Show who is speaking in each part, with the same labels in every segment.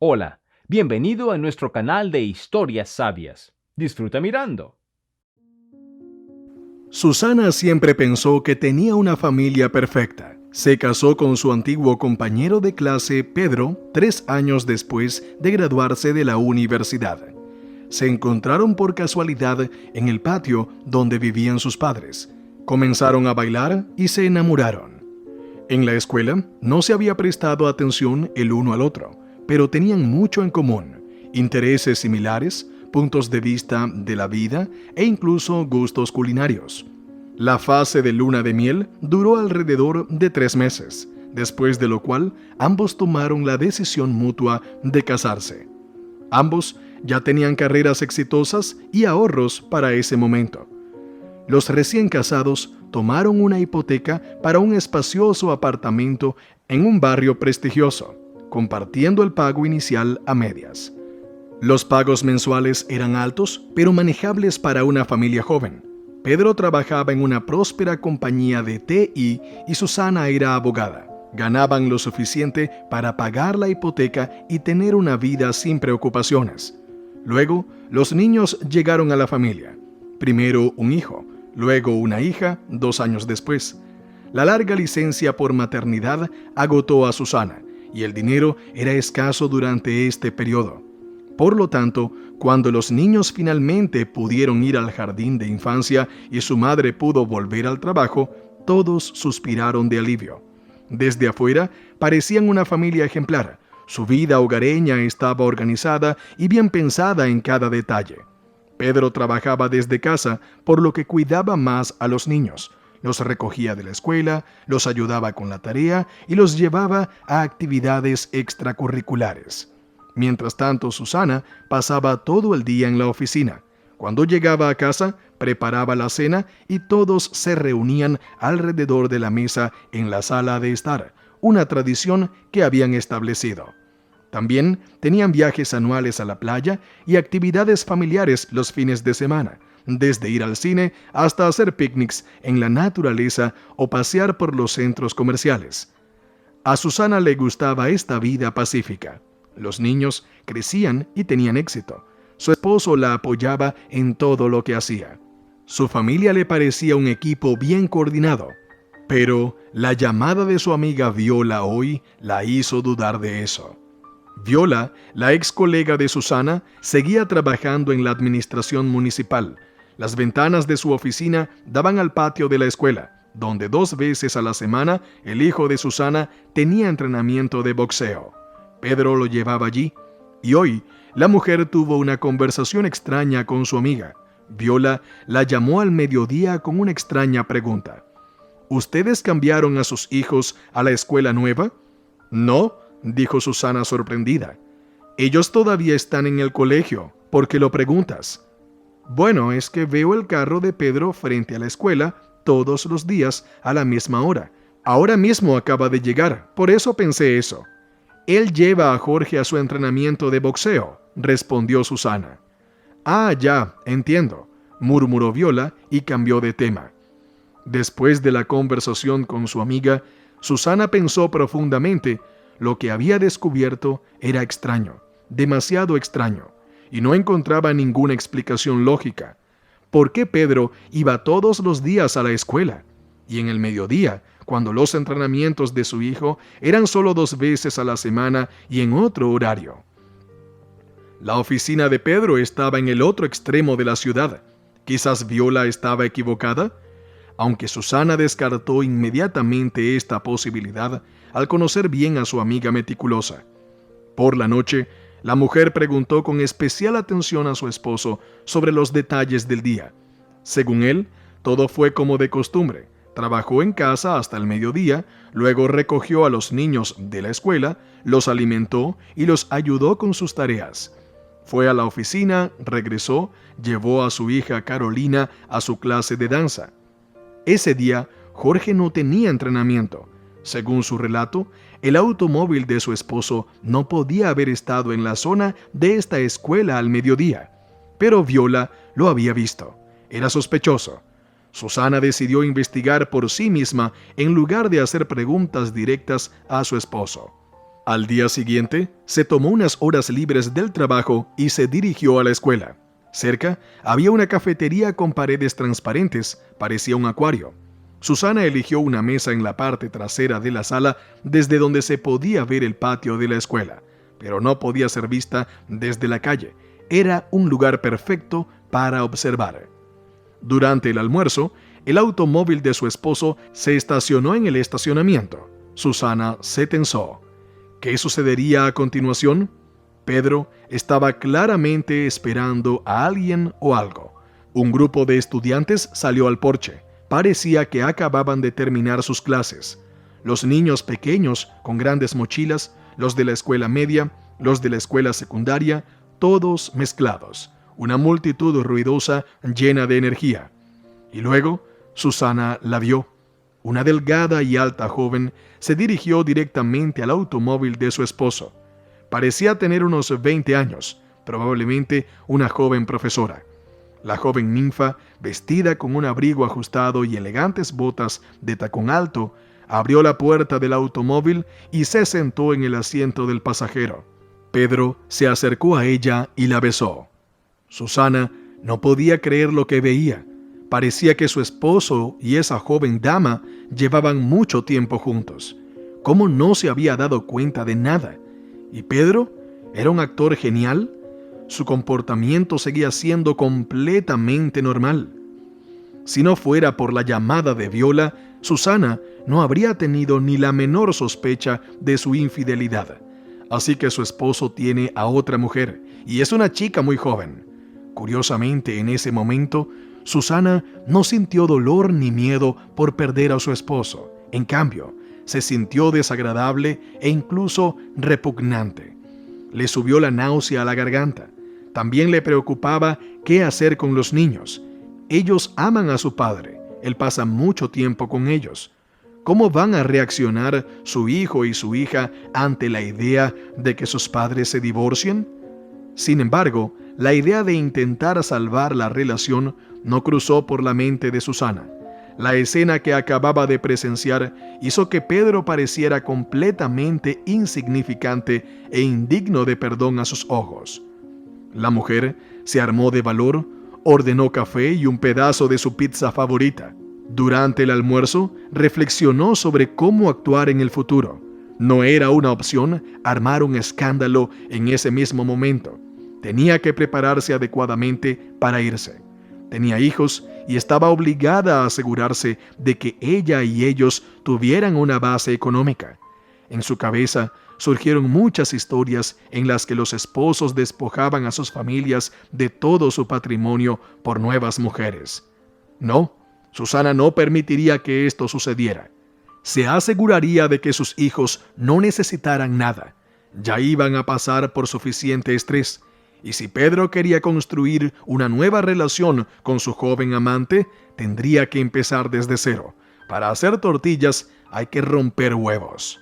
Speaker 1: Hola, bienvenido a nuestro canal de historias sabias. Disfruta mirando.
Speaker 2: Susana siempre pensó que tenía una familia perfecta. Se casó con su antiguo compañero de clase, Pedro, 3 años después de graduarse de la universidad. Se encontraron por casualidad en el patio donde vivían sus padres. Comenzaron a bailar y se enamoraron. En la escuela no se había prestado atención el uno al otro, pero tenían mucho en común, intereses similares, puntos de vista de la vida e incluso gustos culinarios. La fase de luna de miel duró alrededor de 3 meses, después de lo cual ambos tomaron la decisión mutua de casarse. Ambos ya tenían carreras exitosas y ahorros para ese momento. Los recién casados tomaron una hipoteca para un espacioso apartamento en un barrio prestigioso, compartiendo el pago inicial a medias. Los pagos mensuales eran altos, pero manejables para una familia joven. Pedro trabajaba en una próspera compañía de TI y Susana era abogada. Ganaban lo suficiente para pagar la hipoteca y tener una vida sin preocupaciones. Luego, los niños llegaron a la familia. Primero un hijo, luego una hija 2 años después. La larga licencia por maternidad agotó a Susana y el dinero era escaso durante este periodo. Por lo tanto, cuando los niños finalmente pudieron ir al jardín de infancia y su madre pudo volver al trabajo, todos suspiraron de alivio. Desde afuera parecían una familia ejemplar. Su vida hogareña estaba organizada y bien pensada en cada detalle. Pedro trabajaba desde casa, por lo que cuidaba más a los niños. Los recogía de la escuela, los ayudaba con la tarea y los llevaba a actividades extracurriculares. Mientras tanto, Susana pasaba todo el día en la oficina. Cuando llegaba a casa, preparaba la cena y todos se reunían alrededor de la mesa en la sala de estar, una tradición que habían establecido. También tenían viajes anuales a la playa y actividades familiares los fines de semana, desde ir al cine hasta hacer picnics en la naturaleza o pasear por los centros comerciales. A Susana le gustaba esta vida pacífica. Los niños crecían y tenían éxito. Su esposo la apoyaba en todo lo que hacía. Su familia le parecía un equipo bien coordinado. Pero la llamada de su amiga Viola hoy la hizo dudar de eso. Viola, la ex colega de Susana, seguía trabajando en la administración municipal. Las ventanas de su oficina daban al patio de la escuela, donde 2 veces a la semana el hijo de Susana tenía entrenamiento de boxeo. Pedro lo llevaba allí, y hoy la mujer tuvo una conversación extraña con su amiga. Viola la llamó al mediodía con una extraña pregunta. ¿Ustedes cambiaron a sus hijos a la escuela nueva? No, dijo Susana sorprendida. Ellos todavía están en el colegio. ¿Por qué lo preguntas? Bueno, es que veo el carro de Pedro frente a la escuela todos los días a la misma hora. Ahora mismo acaba de llegar, por eso pensé eso. Él lleva a Jorge a su entrenamiento de boxeo, respondió Susana. Ah, ya, entiendo, murmuró Viola y cambió de tema. Después de la conversación con su amiga, Susana pensó profundamente. Lo que había descubierto era extraño, demasiado extraño, y no encontraba ninguna explicación lógica. ¿Por qué Pedro iba todos los días a la escuela? Y en el mediodía, cuando los entrenamientos de su hijo eran solo 2 veces a la semana y en otro horario. La oficina de Pedro estaba en el otro extremo de la ciudad. ¿Quizás Viola estaba equivocada? Aunque Susana descartó inmediatamente esta posibilidad al conocer bien a su amiga meticulosa. Por la noche, la mujer preguntó con especial atención a su esposo sobre los detalles del día. Según él, todo fue como de costumbre. Trabajó en casa hasta el mediodía, luego recogió a los niños de la escuela, los alimentó y los ayudó con sus tareas. Fue a la oficina, regresó, llevó a su hija Carolina a su clase de danza. Ese día, Jorge no tenía entrenamiento. Según su relato, el automóvil de su esposo no podía haber estado en la zona de esta escuela al mediodía, pero Viola lo había visto. Era sospechoso. Susana decidió investigar por sí misma en lugar de hacer preguntas directas a su esposo. Al día siguiente, se tomó unas horas libres del trabajo y se dirigió a la escuela. Cerca había una cafetería con paredes transparentes, parecía un acuario. Susana eligió una mesa en la parte trasera de la sala desde donde se podía ver el patio de la escuela, pero no podía ser vista desde la calle. Era un lugar perfecto para observar. Durante el almuerzo, el automóvil de su esposo se estacionó en el estacionamiento. Susana se tensó. ¿Qué sucedería a continuación? Pedro estaba claramente esperando a alguien o algo. Un grupo de estudiantes salió al porche. Parecía que acababan de terminar sus clases. Los niños pequeños con grandes mochilas, los de la escuela media, los de la escuela secundaria, todos mezclados. Una multitud ruidosa llena de energía. Y luego, Susana la vio. Una delgada y alta joven se dirigió directamente al automóvil de su esposo. Parecía tener unos 20 años, probablemente una joven profesora. La joven ninfa, vestida con un abrigo ajustado y elegantes botas de tacón alto, abrió la puerta del automóvil y se sentó en el asiento del pasajero. Pedro se acercó a ella y la besó. Susana no podía creer lo que veía. Parecía que su esposo y esa joven dama llevaban mucho tiempo juntos. ¿Cómo no se había dado cuenta de nada? ¿Y Pedro era un actor genial? Su comportamiento seguía siendo completamente normal. Si no fuera por la llamada de Viola, Susana no habría tenido ni la menor sospecha de su infidelidad. Así que su esposo tiene a otra mujer, y es una chica muy joven. Curiosamente, en ese momento, Susana no sintió dolor ni miedo por perder a su esposo. En cambio, se sintió desagradable e incluso repugnante. Le subió la náusea a la garganta. También le preocupaba qué hacer con los niños. Ellos aman a su padre. Él pasa mucho tiempo con ellos. ¿Cómo van a reaccionar su hijo y su hija ante la idea de que sus padres se divorcien? Sin embargo, la idea de intentar salvar la relación no cruzó por la mente de Susana. La escena que acababa de presenciar hizo que Pedro pareciera completamente insignificante e indigno de perdón a sus ojos. La mujer se armó de valor, ordenó café y un pedazo de su pizza favorita. Durante el almuerzo, reflexionó sobre cómo actuar en el futuro. No era una opción armar un escándalo en ese mismo momento. Tenía que prepararse adecuadamente para irse. Tenía hijos y estaba obligada a asegurarse de que ella y ellos tuvieran una base económica. En su cabeza surgieron muchas historias en las que los esposos despojaban a sus familias de todo su patrimonio por nuevas mujeres. No, Susana no permitiría que esto sucediera. Se aseguraría de que sus hijos no necesitaran nada. Ya iban a pasar por suficiente estrés. Y si Pedro quería construir una nueva relación con su joven amante, tendría que empezar desde cero. Para hacer tortillas hay que romper huevos.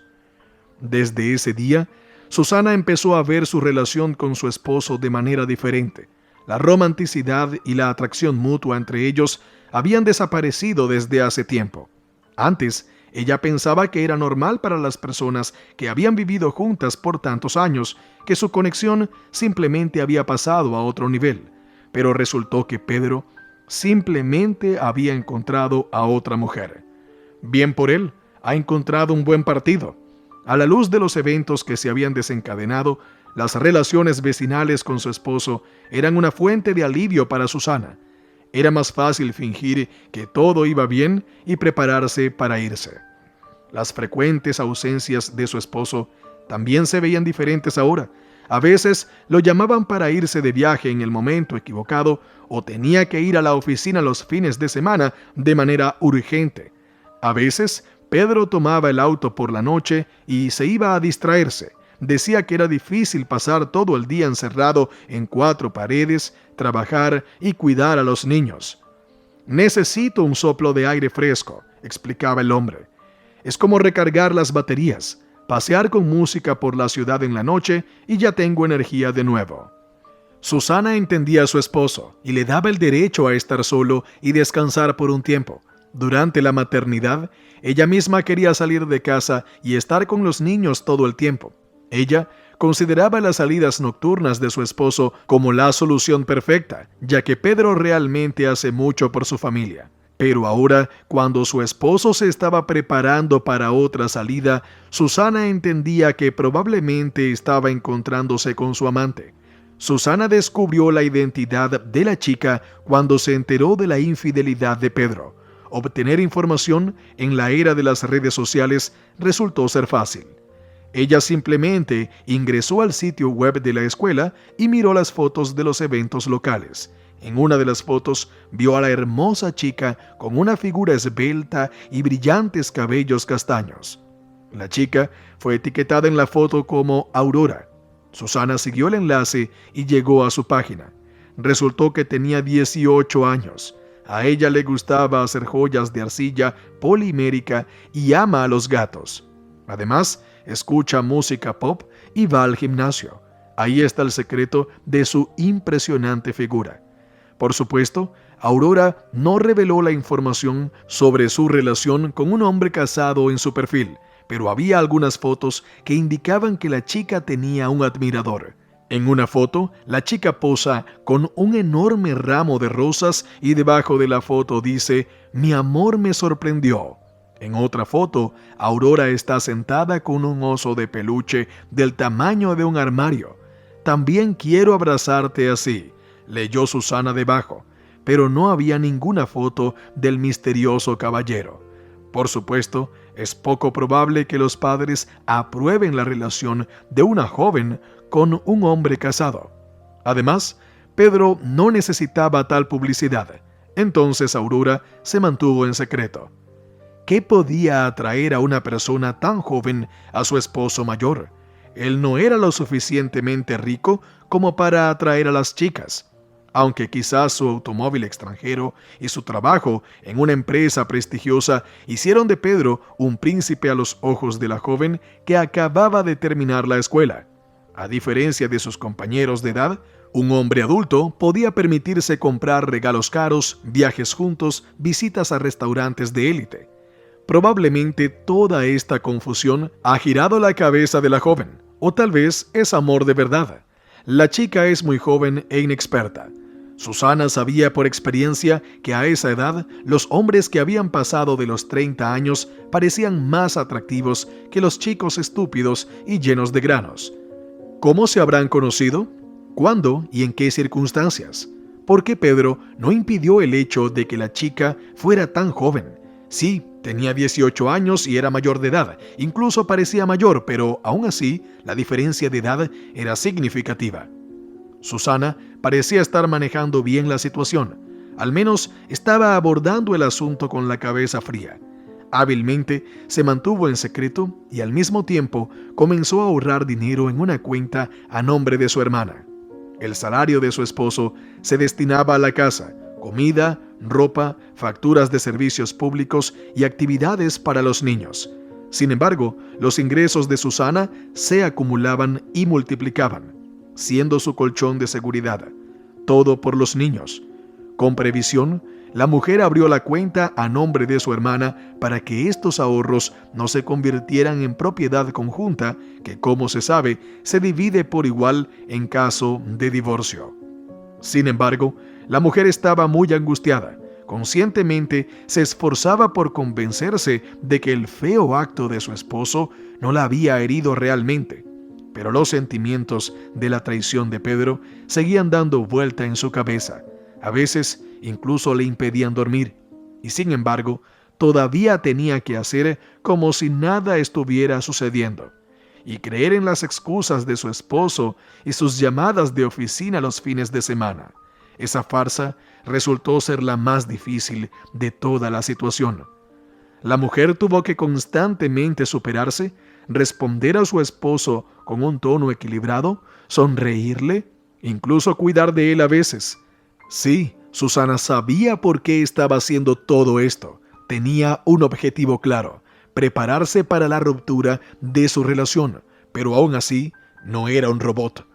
Speaker 2: Desde ese día, Susana empezó a ver su relación con su esposo de manera diferente. La romanticidad y la atracción mutua entre ellos habían desaparecido desde hace tiempo. Antes, ella pensaba que era normal para las personas que habían vivido juntas por tantos años, que su conexión simplemente había pasado a otro nivel. Pero resultó que Pedro simplemente había encontrado a otra mujer. Bien por él, ha encontrado un buen partido. A la luz de los eventos que se habían desencadenado, las relaciones vecinales con su esposo eran una fuente de alivio para Susana. Era más fácil fingir que todo iba bien y prepararse para irse. Las frecuentes ausencias de su esposo también se veían diferentes ahora. A veces lo llamaban para irse de viaje en el momento equivocado o tenía que ir a la oficina los fines de semana de manera urgente. A veces Pedro tomaba el auto por la noche y se iba a distraerse. Decía que era difícil pasar todo el día encerrado en 4 paredes, trabajar y cuidar a los niños. «Necesito un soplo de aire fresco», explicaba el hombre. «Es como recargar las baterías, pasear con música por la ciudad en la noche y ya tengo energía de nuevo». Susana entendía a su esposo y le daba el derecho a estar solo y descansar por un tiempo. Durante la maternidad, ella misma quería salir de casa y estar con los niños todo el tiempo. Ella consideraba las salidas nocturnas de su esposo como la solución perfecta, ya que Pedro realmente hace mucho por su familia. Pero ahora, cuando su esposo se estaba preparando para otra salida, Susana entendía que probablemente estaba encontrándose con su amante. Susana descubrió la identidad de la chica cuando se enteró de la infidelidad de Pedro. Obtener información en la era de las redes sociales resultó ser fácil. Ella simplemente ingresó al sitio web de la escuela y miró las fotos de los eventos locales. En una de las fotos vio a la hermosa chica con una figura esbelta y brillantes cabellos castaños. La chica fue etiquetada en la foto como Aurora. Susana siguió el enlace y llegó a su página. Resultó que tenía 18 años. A ella le gustaba hacer joyas de arcilla polimérica y ama a los gatos. Además, escucha música pop y va al gimnasio. Ahí está el secreto de su impresionante figura. Por supuesto, Aurora no reveló la información sobre su relación con un hombre casado en su perfil, pero había algunas fotos que indicaban que la chica tenía un admirador. En una foto, la chica posa con un enorme ramo de rosas y debajo de la foto dice: "Mi amor me sorprendió". En otra foto, Aurora está sentada con un oso de peluche del tamaño de un armario. "También quiero abrazarte así", leyó Susana debajo, pero no había ninguna foto del misterioso caballero. Por supuesto, es poco probable que los padres aprueben la relación de una joven con un hombre casado. Además, Pedro no necesitaba tal publicidad, entonces Aurora se mantuvo en secreto. ¿Qué podía atraer a una persona tan joven a su esposo mayor? Él no era lo suficientemente rico como para atraer a las chicas. Aunque quizás su automóvil extranjero y su trabajo en una empresa prestigiosa hicieron de Pedro un príncipe a los ojos de la joven que acababa de terminar la escuela. A diferencia de sus compañeros de edad, un hombre adulto podía permitirse comprar regalos caros, viajes juntos, visitas a restaurantes de élite. Probablemente toda esta confusión ha girado la cabeza de la joven, o tal vez es amor de verdad. La chica es muy joven e inexperta. Susana sabía por experiencia que a esa edad los hombres que habían pasado de los 30 años parecían más atractivos que los chicos estúpidos y llenos de granos. ¿Cómo se habrán conocido? ¿Cuándo y en qué circunstancias? ¿Por qué Pedro no impidió el hecho de que la chica fuera tan joven? Sí, tenía 18 años y era mayor de edad, incluso parecía mayor, pero aún así la diferencia de edad era significativa. Susana parecía estar manejando bien la situación. Al menos estaba abordando el asunto con la cabeza fría. Hábilmente se mantuvo en secreto y al mismo tiempo comenzó a ahorrar dinero en una cuenta a nombre de su hermana. El salario de su esposo se destinaba a la casa, comida, ropa, facturas de servicios públicos y actividades para los niños. Sin embargo, los ingresos de Susana se acumulaban y multiplicaban, siendo su colchón de seguridad. Todo por los niños. Con previsión, la mujer abrió la cuenta a nombre de su hermana para que estos ahorros no se convirtieran en propiedad conjunta que, como se sabe, se divide por igual en caso de divorcio. Sin embargo, la mujer estaba muy angustiada. Conscientemente se esforzaba por convencerse de que el feo acto de su esposo no la había herido realmente. Pero los sentimientos de la traición de Pedro seguían dando vuelta en su cabeza. A veces incluso le impedían dormir. Y sin embargo, todavía tenía que hacer como si nada estuviera sucediendo. Y creer en las excusas de su esposo y sus llamadas de oficina los fines de semana. Esa farsa resultó ser la más difícil de toda la situación. La mujer tuvo que constantemente superarse, responder a su esposo con un tono equilibrado, sonreírle, incluso cuidar de él a veces. Sí, Susana sabía por qué estaba haciendo todo esto. Tenía un objetivo claro: prepararse para la ruptura de su relación, pero aún así no era un robot.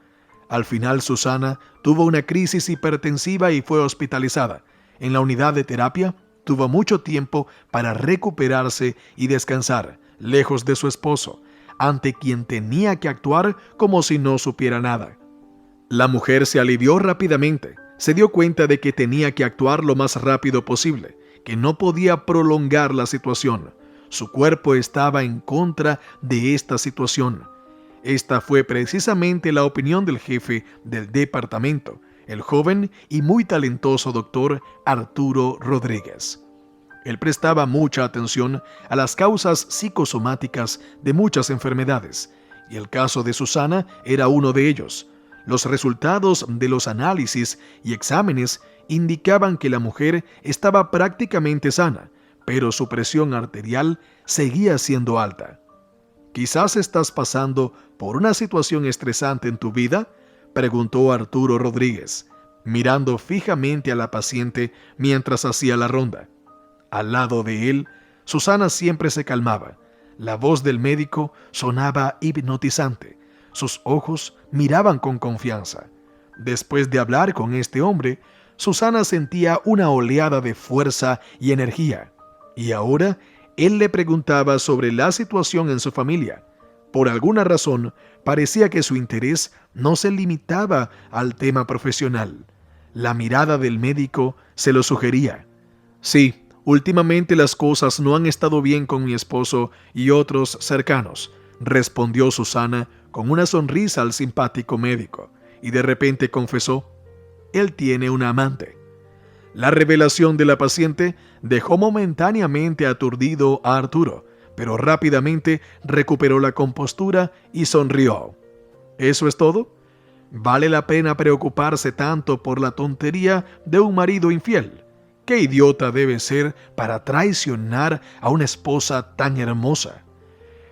Speaker 2: Al final, Susana tuvo una crisis hipertensiva y fue hospitalizada. En la unidad de terapia, tuvo mucho tiempo para recuperarse y descansar, lejos de su esposo. ante quien tenía que actuar como si no supiera nada. La mujer se alivió rápidamente. Se dio cuenta de que tenía que actuar lo más rápido posible, que no podía prolongar la situación. Su cuerpo estaba en contra de esta situación. Esta fue precisamente la opinión del jefe del departamento, el joven y muy talentoso doctor Arturo Rodríguez. Él prestaba mucha atención a las causas psicosomáticas de muchas enfermedades, y el caso de Susana era uno de ellos. Los resultados de los análisis y exámenes indicaban que la mujer estaba prácticamente sana, pero su presión arterial seguía siendo alta. ¿Quizás estás pasando por una situación estresante en tu vida?, preguntó Arturo Rodríguez, mirando fijamente a la paciente mientras hacía la ronda. Al lado de él, Susana siempre se calmaba. La voz del médico sonaba hipnotizante. Sus ojos miraban con confianza. Después de hablar con este hombre, Susana sentía una oleada de fuerza y energía. Y ahora, él le preguntaba sobre la situación en su familia. Por alguna razón, parecía que su interés no se limitaba al tema profesional. La mirada del médico se lo sugería. Sí, últimamente las cosas no han estado bien con mi esposo y otros cercanos, respondió Susana con una sonrisa al simpático médico, y de repente confesó: él tiene una amante. La revelación de la paciente dejó momentáneamente aturdido a Arturo, pero rápidamente recuperó la compostura y sonrió. ¿Eso es todo? ¿Vale la pena preocuparse tanto por la tontería de un marido infiel? ¿Qué idiota debe ser para traicionar a una esposa tan hermosa?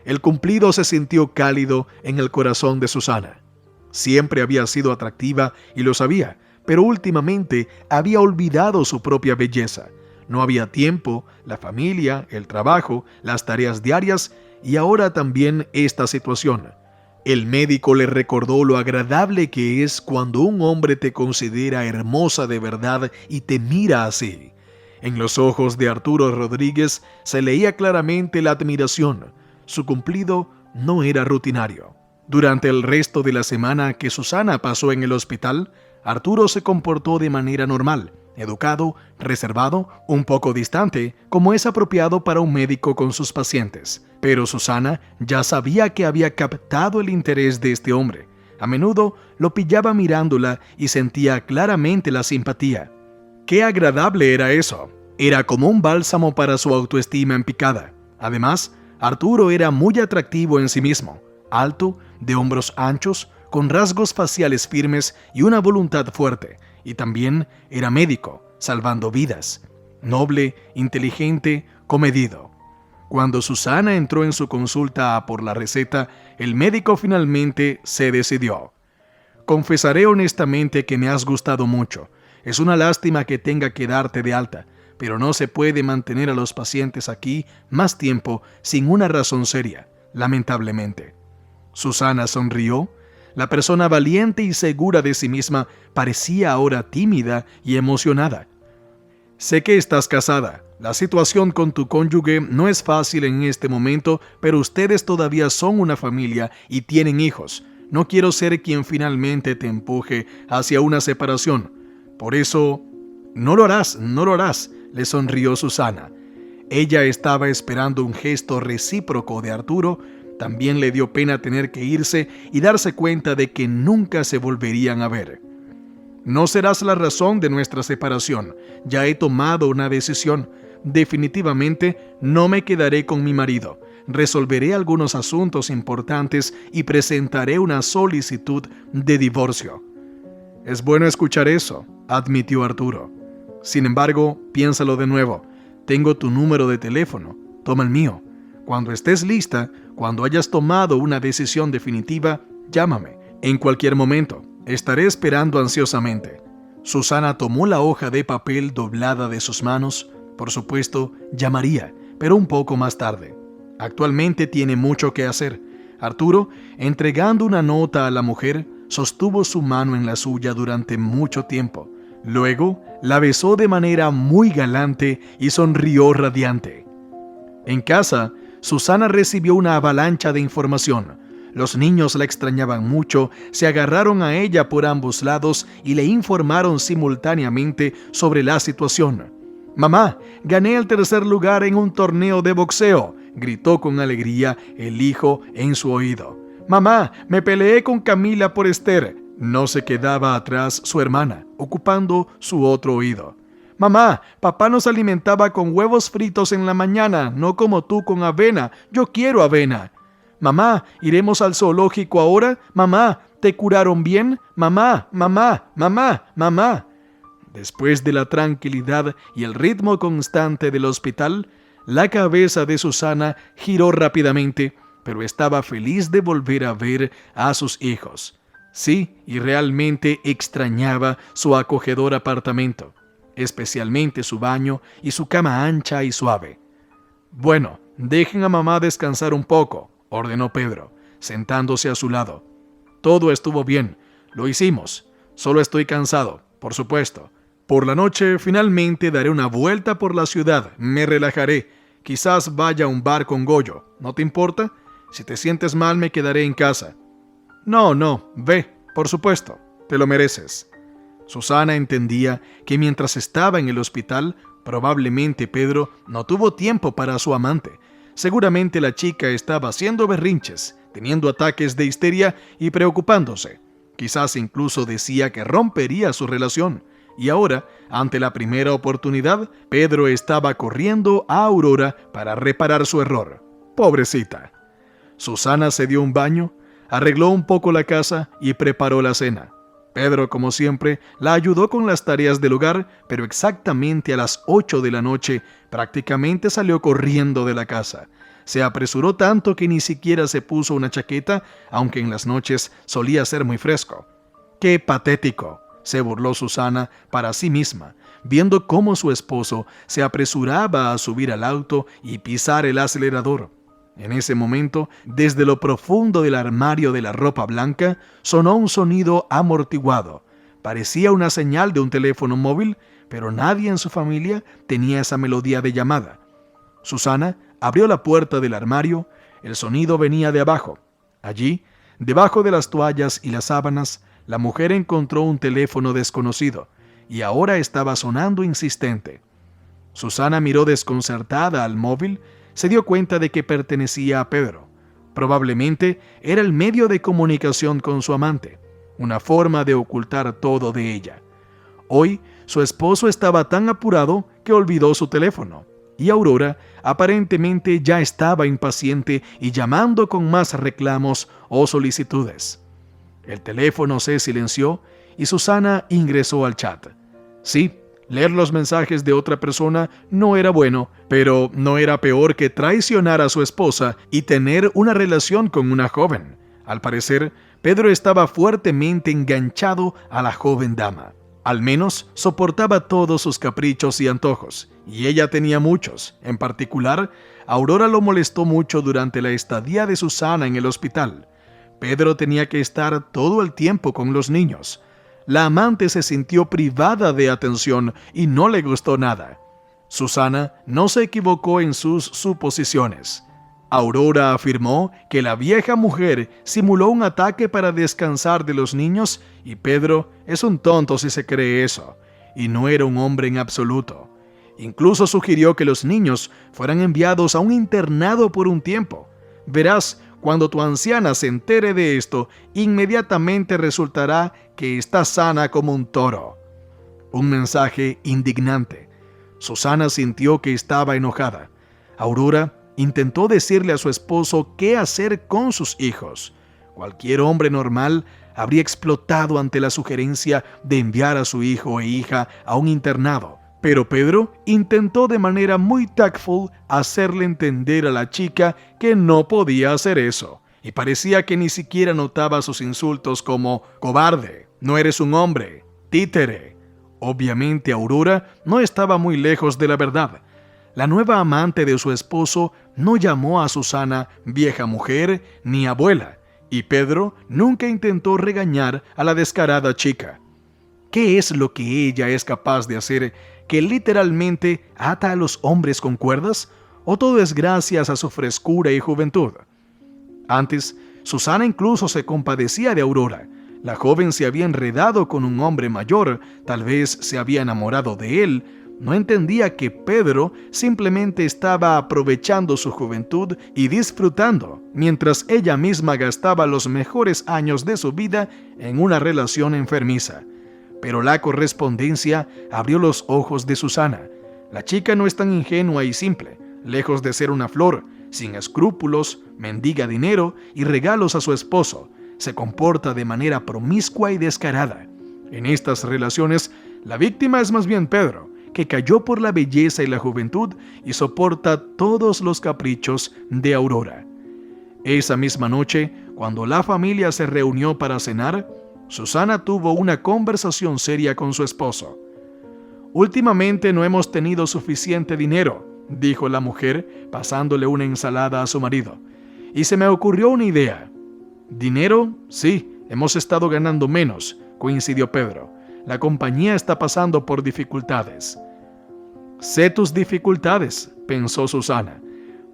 Speaker 2: El cumplido se sintió cálido en el corazón de Susana. Siempre había sido atractiva y lo sabía, pero últimamente había olvidado su propia belleza. No había tiempo, la familia, el trabajo, las tareas diarias y ahora también esta situación. El médico le recordó lo agradable que es cuando un hombre te considera hermosa de verdad y te mira así. En los ojos de Arturo Rodríguez se leía claramente la admiración. Su cumplido no era rutinario. Durante el resto de la semana que Susana pasó en el hospital, Arturo se comportó de manera normal, educado, reservado, un poco distante, como es apropiado para un médico con sus pacientes. Pero Susana ya sabía que había captado el interés de este hombre. A menudo lo pillaba mirándola y sentía claramente la simpatía. ¡Qué agradable era eso! Era como un bálsamo para su autoestima en picada. Además, Arturo era muy atractivo en sí mismo, alto, de hombros anchos, con rasgos faciales firmes y una voluntad fuerte, y también era médico, salvando vidas. Noble, inteligente, comedido. Cuando Susana entró en su consulta a por la receta, el médico finalmente se decidió. Confesaré honestamente que me has gustado mucho. Es una lástima que tenga que darte de alta, pero no se puede mantener a los pacientes aquí más tiempo sin una razón seria, lamentablemente. Susana sonrió. La persona valiente y segura de sí misma parecía ahora tímida y emocionada. Sé que estás casada. La situación con tu cónyuge no es fácil en este momento, pero ustedes todavía son una familia y tienen hijos. No quiero ser quien finalmente te empuje hacia una separación. Por eso, no lo harás, le sonrió Susana. Ella estaba esperando un gesto recíproco de Arturo. También le dio pena tener que irse y darse cuenta de que nunca se volverían a ver. No serás la razón de nuestra separación. Ya he tomado una decisión. Definitivamente no me quedaré con mi marido. Resolveré algunos asuntos importantes y presentaré una solicitud de divorcio. Es bueno escuchar eso, admitió Arturo. Sin embargo, piénsalo de nuevo. Tengo tu número de teléfono. Toma el mío. Cuando estés lista, cuando hayas tomado una decisión definitiva, llámame. En cualquier momento. Estaré esperando ansiosamente. Susana tomó la hoja de papel doblada de sus manos. Por supuesto, llamaría, pero un poco más tarde. Actualmente tiene mucho que hacer. Arturo, entregando una nota a la mujer, sostuvo su mano en la suya durante mucho tiempo. Luego, la besó de manera muy galante y sonrió radiante. En casa, Susana recibió una avalancha de información. Los niños la extrañaban mucho, se agarraron a ella por ambos lados y le informaron simultáneamente sobre la situación. «Mamá, gané el tercer lugar en un torneo de boxeo», gritó con alegría el hijo en su oído. «Mamá, me peleé con Camila por Esther». No se quedaba atrás su hermana, ocupando su otro oído. «Mamá, papá nos alimentaba con huevos fritos en la mañana, no como tú con avena. Yo quiero avena». «Mamá, ¿iremos al zoológico ahora? Mamá, ¿te curaron bien? Mamá, mamá, mamá, mamá». Después de la tranquilidad y el ritmo constante del hospital, la cabeza de Susana giró rápidamente, pero estaba feliz de volver a ver a sus hijos. Sí, y realmente extrañaba su acogedor apartamento, especialmente su baño y su cama ancha y suave. «Bueno, dejen a mamá descansar un poco», ordenó Pedro, sentándose a su lado. «Todo estuvo bien, lo hicimos. Solo estoy cansado, por supuesto. Por la noche finalmente daré una vuelta por la ciudad, me relajaré. Quizás vaya a un bar con Goyo. ¿No te importa? Si te sientes mal me quedaré en casa». No, ve, por supuesto, te lo mereces». Susana entendía que mientras estaba en el hospital, probablemente Pedro no tuvo tiempo para su amante. Seguramente la chica estaba haciendo berrinches, teniendo ataques de histeria y preocupándose. Quizás incluso decía que rompería su relación. Y ahora, ante la primera oportunidad, Pedro estaba corriendo a Aurora para reparar su error. Pobrecita. Susana se dio un baño, arregló un poco la casa y preparó la cena. Pedro, como siempre, la ayudó con las tareas del hogar, pero exactamente a las 8 de la noche prácticamente salió corriendo de la casa. Se apresuró tanto que ni siquiera se puso una chaqueta, aunque en las noches solía ser muy fresco. ¡Qué patético!, se burló Susana para sí misma, viendo cómo su esposo se apresuraba a subir al auto y pisar el acelerador. En ese momento, desde lo profundo del armario de la ropa blanca, sonó un sonido amortiguado. Parecía una señal de un teléfono móvil, pero nadie en su familia tenía esa melodía de llamada. Susana abrió la puerta del armario. El sonido venía de abajo. Allí, debajo de las toallas y las sábanas, la mujer encontró un teléfono desconocido, y ahora estaba sonando insistente. Susana miró desconcertada al móvil. Se dio cuenta de que pertenecía a Pedro. Probablemente era el medio de comunicación con su amante, una forma de ocultar todo de ella. Hoy, su esposo estaba tan apurado que olvidó su teléfono, y Aurora aparentemente ya estaba impaciente y llamando con más reclamos o solicitudes. El teléfono se silenció y Susana ingresó al chat. Sí, leer los mensajes de otra persona no era bueno, pero no era peor que traicionar a su esposa y tener una relación con una joven. Al parecer, Pedro estaba fuertemente enganchado a la joven dama. Al menos soportaba todos sus caprichos y antojos, y ella tenía muchos. En particular, Aurora lo molestó mucho durante la estadía de Susana en el hospital. Pedro tenía que estar todo el tiempo con los niños. La amante se sintió privada de atención y no le gustó nada. Susana no se equivocó en sus suposiciones. Aurora afirmó que la vieja mujer simuló un ataque para descansar de los niños y Pedro es un tonto si se cree eso, y no era un hombre en absoluto. Incluso sugirió que los niños fueran enviados a un internado por un tiempo. Verás, cuando tu anciana se entere de esto, inmediatamente resultará que está sana como un toro. Un mensaje indignante. Susana sintió que estaba enojada. Aurora intentó decirle a su esposo qué hacer con sus hijos. Cualquier hombre normal habría explotado ante la sugerencia de enviar a su hijo e hija a un internado. Pero Pedro intentó de manera muy tactful hacerle entender a la chica que no podía hacer eso, y parecía que ni siquiera notaba sus insultos como cobarde, no eres un hombre, títere. Obviamente Aurora no estaba muy lejos de la verdad. La nueva amante de su esposo no llamó a Susana vieja mujer ni abuela, y Pedro nunca intentó regañar a la descarada chica. ¿Qué es lo que ella es capaz de hacer que literalmente ata a los hombres con cuerdas? ¿O todo es gracias a su frescura y juventud? Antes, Susana incluso se compadecía de Aurora. La joven se había enredado con un hombre mayor, tal vez se había enamorado de él. No entendía que Pedro simplemente estaba aprovechando su juventud y disfrutando, mientras ella misma gastaba los mejores años de su vida en una relación enfermiza. Pero la correspondencia abrió los ojos de Susana. La chica no es tan ingenua y simple. Lejos de ser una flor, sin escrúpulos, mendiga dinero y regalos a su esposo, se comporta de manera promiscua y descarada. En estas relaciones, la víctima es más bien Pedro, que cayó por la belleza y la juventud y soporta todos los caprichos de Aurora. Esa misma noche, cuando la familia se reunió para cenar, Susana tuvo una conversación seria con su esposo. «Últimamente no hemos tenido suficiente dinero», dijo la mujer, pasándole una ensalada a su marido. «Y se me ocurrió una idea». «¿Dinero? Sí, hemos estado ganando menos», coincidió Pedro. «La compañía está pasando por dificultades». «Sé tus dificultades», pensó Susana.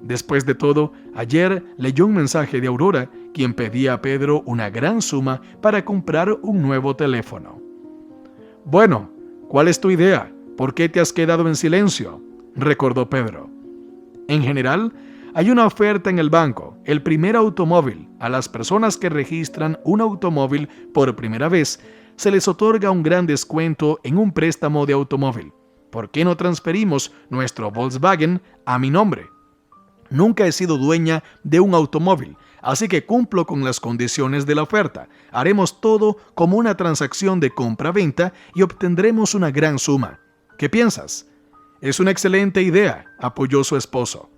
Speaker 2: Después de todo, ayer leyó un mensaje de Aurora, quien pedía a Pedro una gran suma para comprar un nuevo teléfono. «Bueno, ¿cuál es tu idea? ¿Por qué te has quedado en silencio?», recordó Pedro. «En general, hay una oferta en el banco, el primer automóvil. A las personas que registran un automóvil por primera vez, se les otorga un gran descuento en un préstamo de automóvil. ¿Por qué no transferimos nuestro Volkswagen a mi nombre? Nunca he sido dueña de un automóvil, así que cumplo con las condiciones de la oferta. Haremos todo como una transacción de compra-venta y obtendremos una gran suma. ¿Qué piensas?». «Es una excelente idea», apoyó su esposo.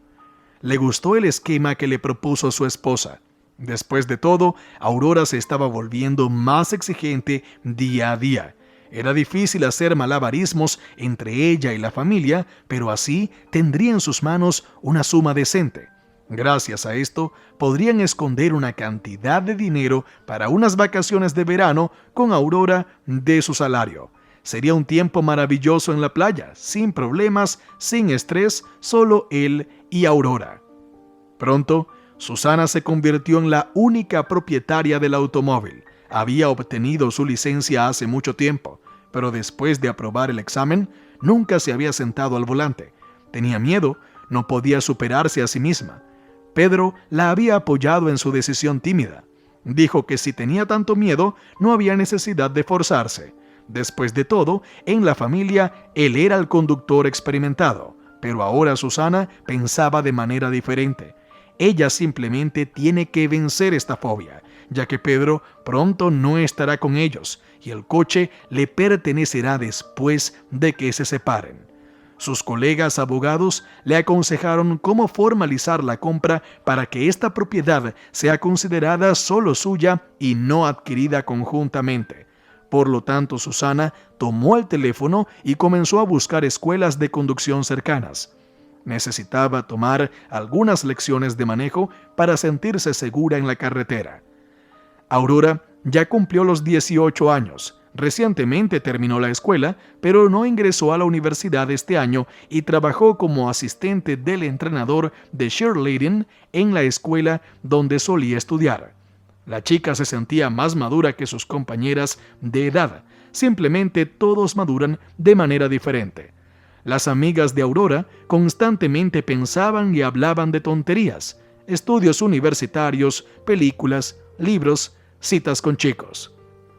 Speaker 2: Le gustó el esquema que le propuso su esposa. Después de todo, Aurora se estaba volviendo más exigente día a día. Era difícil hacer malabarismos entre ella y la familia, pero así tendría en sus manos una suma decente. Gracias a esto, podrían esconder una cantidad de dinero para unas vacaciones de verano con Aurora de su salario. Sería un tiempo maravilloso en la playa, sin problemas, sin estrés, solo él y Aurora. Pronto, Susana se convirtió en la única propietaria del automóvil. Había obtenido su licencia hace mucho tiempo, pero después de aprobar el examen, nunca se había sentado al volante. Tenía miedo, no podía superarse a sí misma. Pedro la había apoyado en su decisión tímida. Dijo que si tenía tanto miedo, no había necesidad de forzarse. Después de todo, en la familia, él era el conductor experimentado, pero ahora Susana pensaba de manera diferente. Ella simplemente tiene que vencer esta fobia, ya que Pedro pronto no estará con ellos y el coche le pertenecerá después de que se separen. Sus colegas abogados le aconsejaron cómo formalizar la compra para que esta propiedad sea considerada solo suya y no adquirida conjuntamente. Por lo tanto, Susana tomó el teléfono y comenzó a buscar escuelas de conducción cercanas. Necesitaba tomar algunas lecciones de manejo para sentirse segura en la carretera. Aurora ya cumplió los 18 años. Recientemente terminó la escuela, pero no ingresó a la universidad este año y trabajó como asistente del entrenador de cheerleading en la escuela donde solía estudiar. La chica se sentía más madura que sus compañeras de edad. Simplemente todos maduran de manera diferente. Las amigas de Aurora constantemente pensaban y hablaban de tonterías, estudios universitarios, películas, libros, citas con chicos.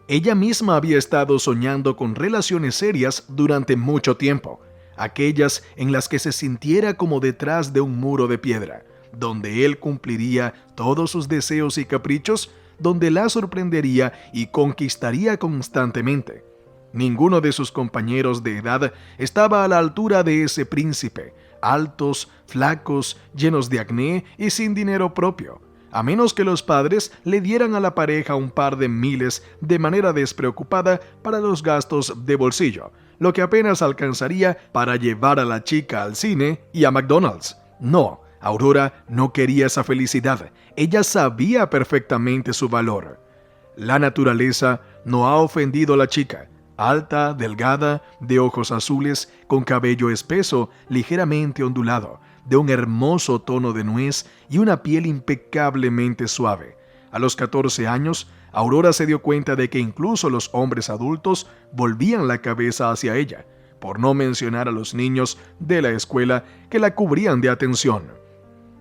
Speaker 2: Ella misma había estado soñando con relaciones serias durante mucho tiempo, aquellas en las que se sintiera como detrás de un muro de piedra, donde él cumpliría todos sus deseos y caprichos, donde la sorprendería y conquistaría constantemente. Ninguno de sus compañeros de edad estaba a la altura de ese príncipe, altos, flacos, llenos de acné y sin dinero propio, a menos que los padres le dieran a la pareja un par de miles de manera despreocupada para los gastos de bolsillo, lo que apenas alcanzaría para llevar a la chica al cine y a McDonald's. No, Aurora no quería esa felicidad. Ella sabía perfectamente su valor. La naturaleza no ha ofendido a la chica. Alta, delgada, de ojos azules, con cabello espeso, ligeramente ondulado. de un hermoso tono de nuez y una piel impecablemente suave. A los 14 años, Aurora se dio cuenta de que incluso los hombres adultos volvían la cabeza hacia ella, por no mencionar a los niños de la escuela que la cubrían de atención.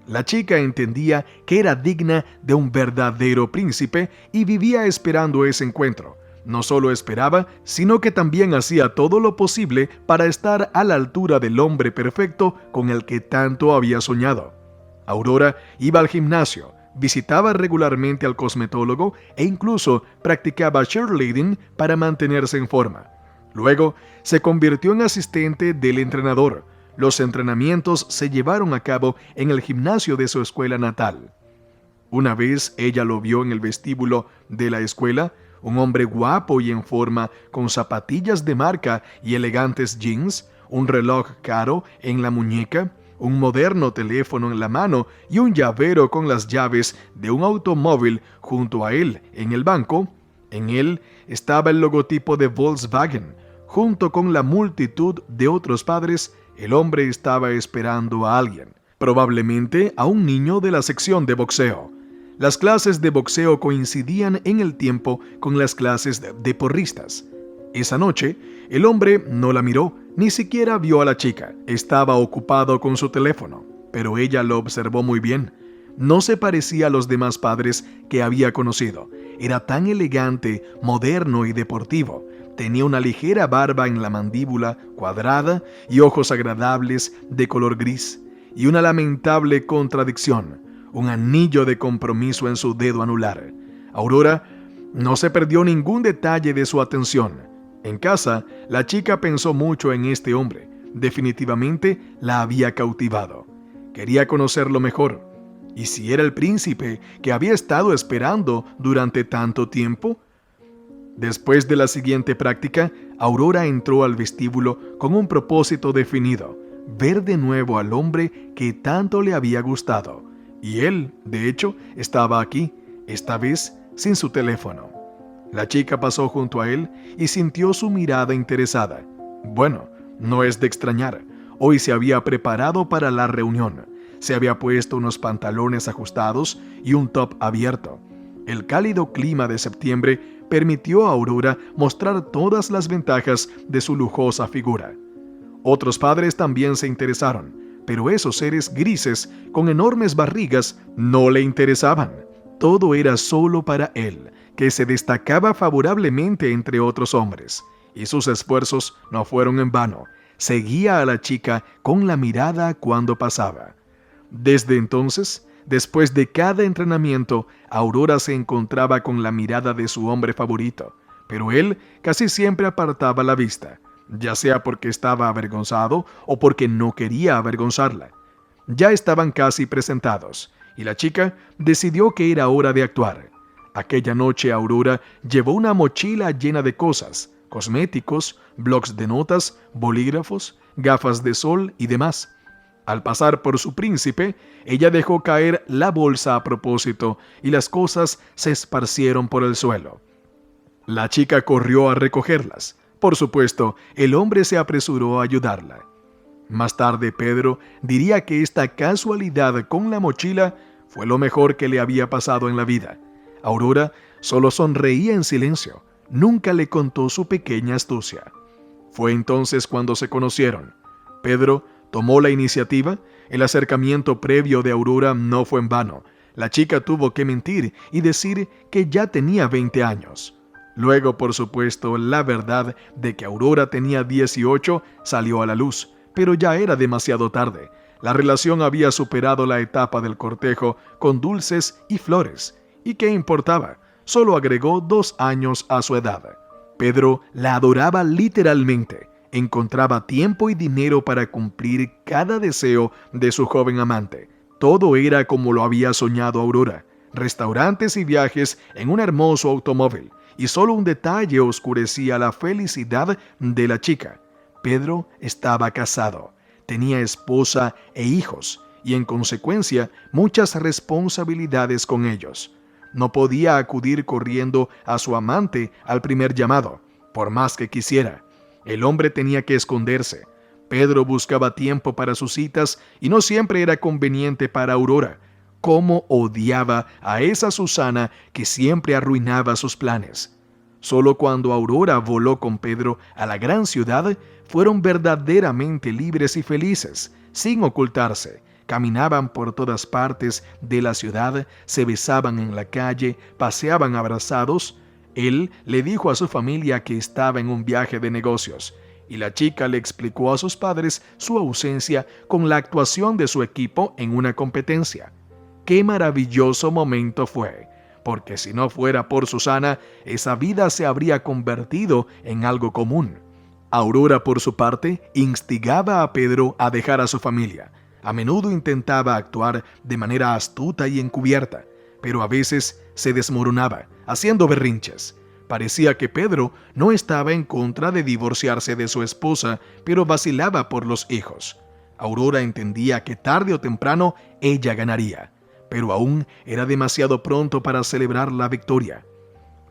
Speaker 2: La chica entendía que era digna de un verdadero príncipe y vivía esperando ese encuentro. No solo esperaba, sino que también hacía todo lo posible para estar a la altura del hombre perfecto con el que tanto había soñado. Aurora iba al gimnasio, visitaba regularmente al cosmetólogo e incluso practicaba cheerleading para mantenerse en forma. Luego, se convirtió en asistente del entrenador. Los entrenamientos se llevaron a cabo en el gimnasio de su escuela natal. Una vez ella lo vio en el vestíbulo de la escuela, un hombre guapo y en forma, con zapatillas de marca y elegantes jeans, un reloj caro en la muñeca, un moderno teléfono en la mano y un llavero con las llaves de un automóvil junto a él en el banco. En él estaba el logotipo de Volkswagen. Junto con la multitud de otros padres, el hombre estaba esperando a alguien, probablemente a un niño de la sección de boxeo. Las clases de boxeo coincidían en el tiempo con las clases de porristas. Esa noche, el hombre no la miró, ni siquiera vio a la chica. Estaba ocupado con su teléfono, pero ella lo observó muy bien. No se parecía a los demás padres que había conocido. Era tan elegante, moderno y deportivo. Tenía una ligera barba en la mandíbula cuadrada y ojos agradables de color gris. Y una lamentable contradicción: un anillo de compromiso en su dedo anular. Aurora no se perdió ningún detalle de su atención. En casa, la chica pensó mucho en este hombre. Definitivamente la había cautivado. Quería conocerlo mejor. ¿Y si era el príncipe que había estado esperando durante tanto tiempo? Después de la siguiente práctica, Aurora entró al vestíbulo con un propósito definido: ver de nuevo al hombre que tanto le había gustado. Y él, de hecho, estaba aquí, esta vez sin su teléfono. La chica pasó junto a él y sintió su mirada interesada. Bueno, no es de extrañar. Hoy se había preparado para la reunión. Se había puesto unos pantalones ajustados y un top abierto. El cálido clima de septiembre permitió a Aurora mostrar todas las ventajas de su lujosa figura. Otros padres también se interesaron, pero esos seres grises con enormes barrigas no le interesaban. Todo era solo para él, que se destacaba favorablemente entre otros hombres. Y sus esfuerzos no fueron en vano. Seguía a la chica con la mirada cuando pasaba. Desde entonces, después de cada entrenamiento, Aurora se encontraba con la mirada de su hombre favorito, pero él casi siempre apartaba la vista, ya sea porque estaba avergonzado o porque no quería avergonzarla. Ya estaban casi presentados, y la chica decidió que era hora de actuar. Aquella noche Aurora llevó una mochila llena de cosas: cosméticos, blocs de notas, bolígrafos, gafas de sol y demás. Al pasar por su príncipe, ella dejó caer la bolsa a propósito y las cosas se esparcieron por el suelo. La chica corrió a recogerlas. Por supuesto, el hombre se apresuró a ayudarla. Más tarde, Pedro diría que esta casualidad con la mochila fue lo mejor que le había pasado en la vida. Aurora solo sonreía en silencio. Nunca le contó su pequeña astucia. Fue entonces cuando se conocieron. Pedro tomó la iniciativa. El acercamiento previo de Aurora no fue en vano. La chica tuvo que mentir y decir que ya tenía 20 años. Luego, por supuesto, la verdad de que Aurora tenía 18 salió a la luz, pero ya era demasiado tarde. La relación había superado la etapa del cortejo con dulces y flores. ¿Y qué importaba? Solo agregó 2 años a su edad. Pedro la adoraba literalmente. Encontraba tiempo y dinero para cumplir cada deseo de su joven amante. Todo era como lo había soñado Aurora: restaurantes y viajes en un hermoso automóvil. Y solo un detalle oscurecía la felicidad de la chica. Pedro estaba casado, tenía esposa e hijos, y en consecuencia muchas responsabilidades con ellos. No podía acudir corriendo a su amante al primer llamado, por más que quisiera. El hombre tenía que esconderse. Pedro buscaba tiempo para sus citas y no siempre era conveniente para Aurora. Cómo odiaba a esa Susana que siempre arruinaba sus planes. Solo cuando Aurora voló con Pedro a la gran ciudad, fueron verdaderamente libres y felices, sin ocultarse. Caminaban por todas partes de la ciudad, se besaban en la calle, paseaban abrazados. Él le dijo a su familia que estaba en un viaje de negocios, y la chica le explicó a sus padres su ausencia con la actuación de su equipo en una competencia. ¡Qué maravilloso momento fue! Porque si no fuera por Susana, esa vida se habría convertido en algo común. Aurora, por su parte, instigaba a Pedro a dejar a su familia. A menudo intentaba actuar de manera astuta y encubierta, pero a veces se desmoronaba, haciendo berrinches. Parecía que Pedro no estaba en contra de divorciarse de su esposa, pero vacilaba por los hijos. Aurora entendía que tarde o temprano ella ganaría, pero aún era demasiado pronto para celebrar la victoria.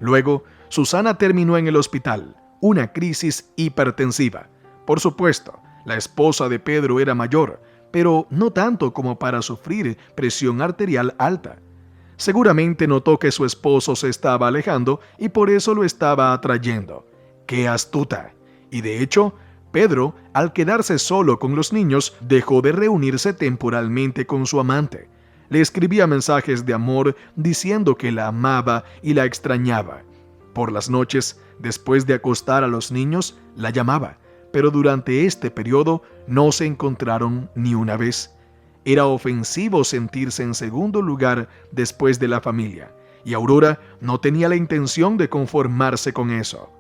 Speaker 2: Luego, Susana terminó en el hospital, una crisis hipertensiva. Por supuesto, la esposa de Pedro era mayor, pero no tanto como para sufrir presión arterial alta. Seguramente notó que su esposo se estaba alejando y por eso lo estaba atrayendo. ¡Qué astuta! Y de hecho, Pedro, al quedarse solo con los niños, dejó de reunirse temporalmente con su amante. Le escribía mensajes de amor diciendo que la amaba y la extrañaba. Por las noches, después de acostar a los niños, la llamaba, pero durante este periodo no se encontraron ni una vez. Era ofensivo sentirse en segundo lugar después de la familia, y Aurora no tenía la intención de conformarse con eso.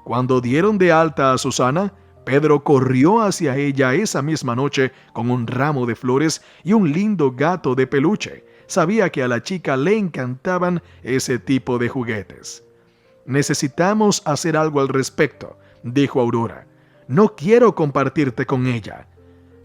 Speaker 2: Cuando dieron de alta a Susana, Pedro corrió hacia ella esa misma noche con un ramo de flores y un lindo gato de peluche. Sabía que a la chica le encantaban ese tipo de juguetes. «Necesitamos hacer algo al respecto», dijo Aurora. «No quiero compartirte con ella».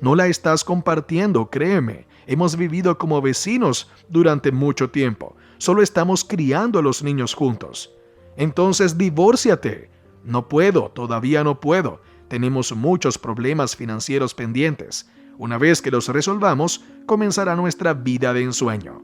Speaker 2: «No la estás compartiendo, créeme. Hemos vivido como vecinos durante mucho tiempo. Solo estamos criando a los niños juntos». «Entonces divórciate». «No puedo, todavía no puedo. Tenemos muchos problemas financieros pendientes. Una vez que los resolvamos, comenzará nuestra vida de ensueño».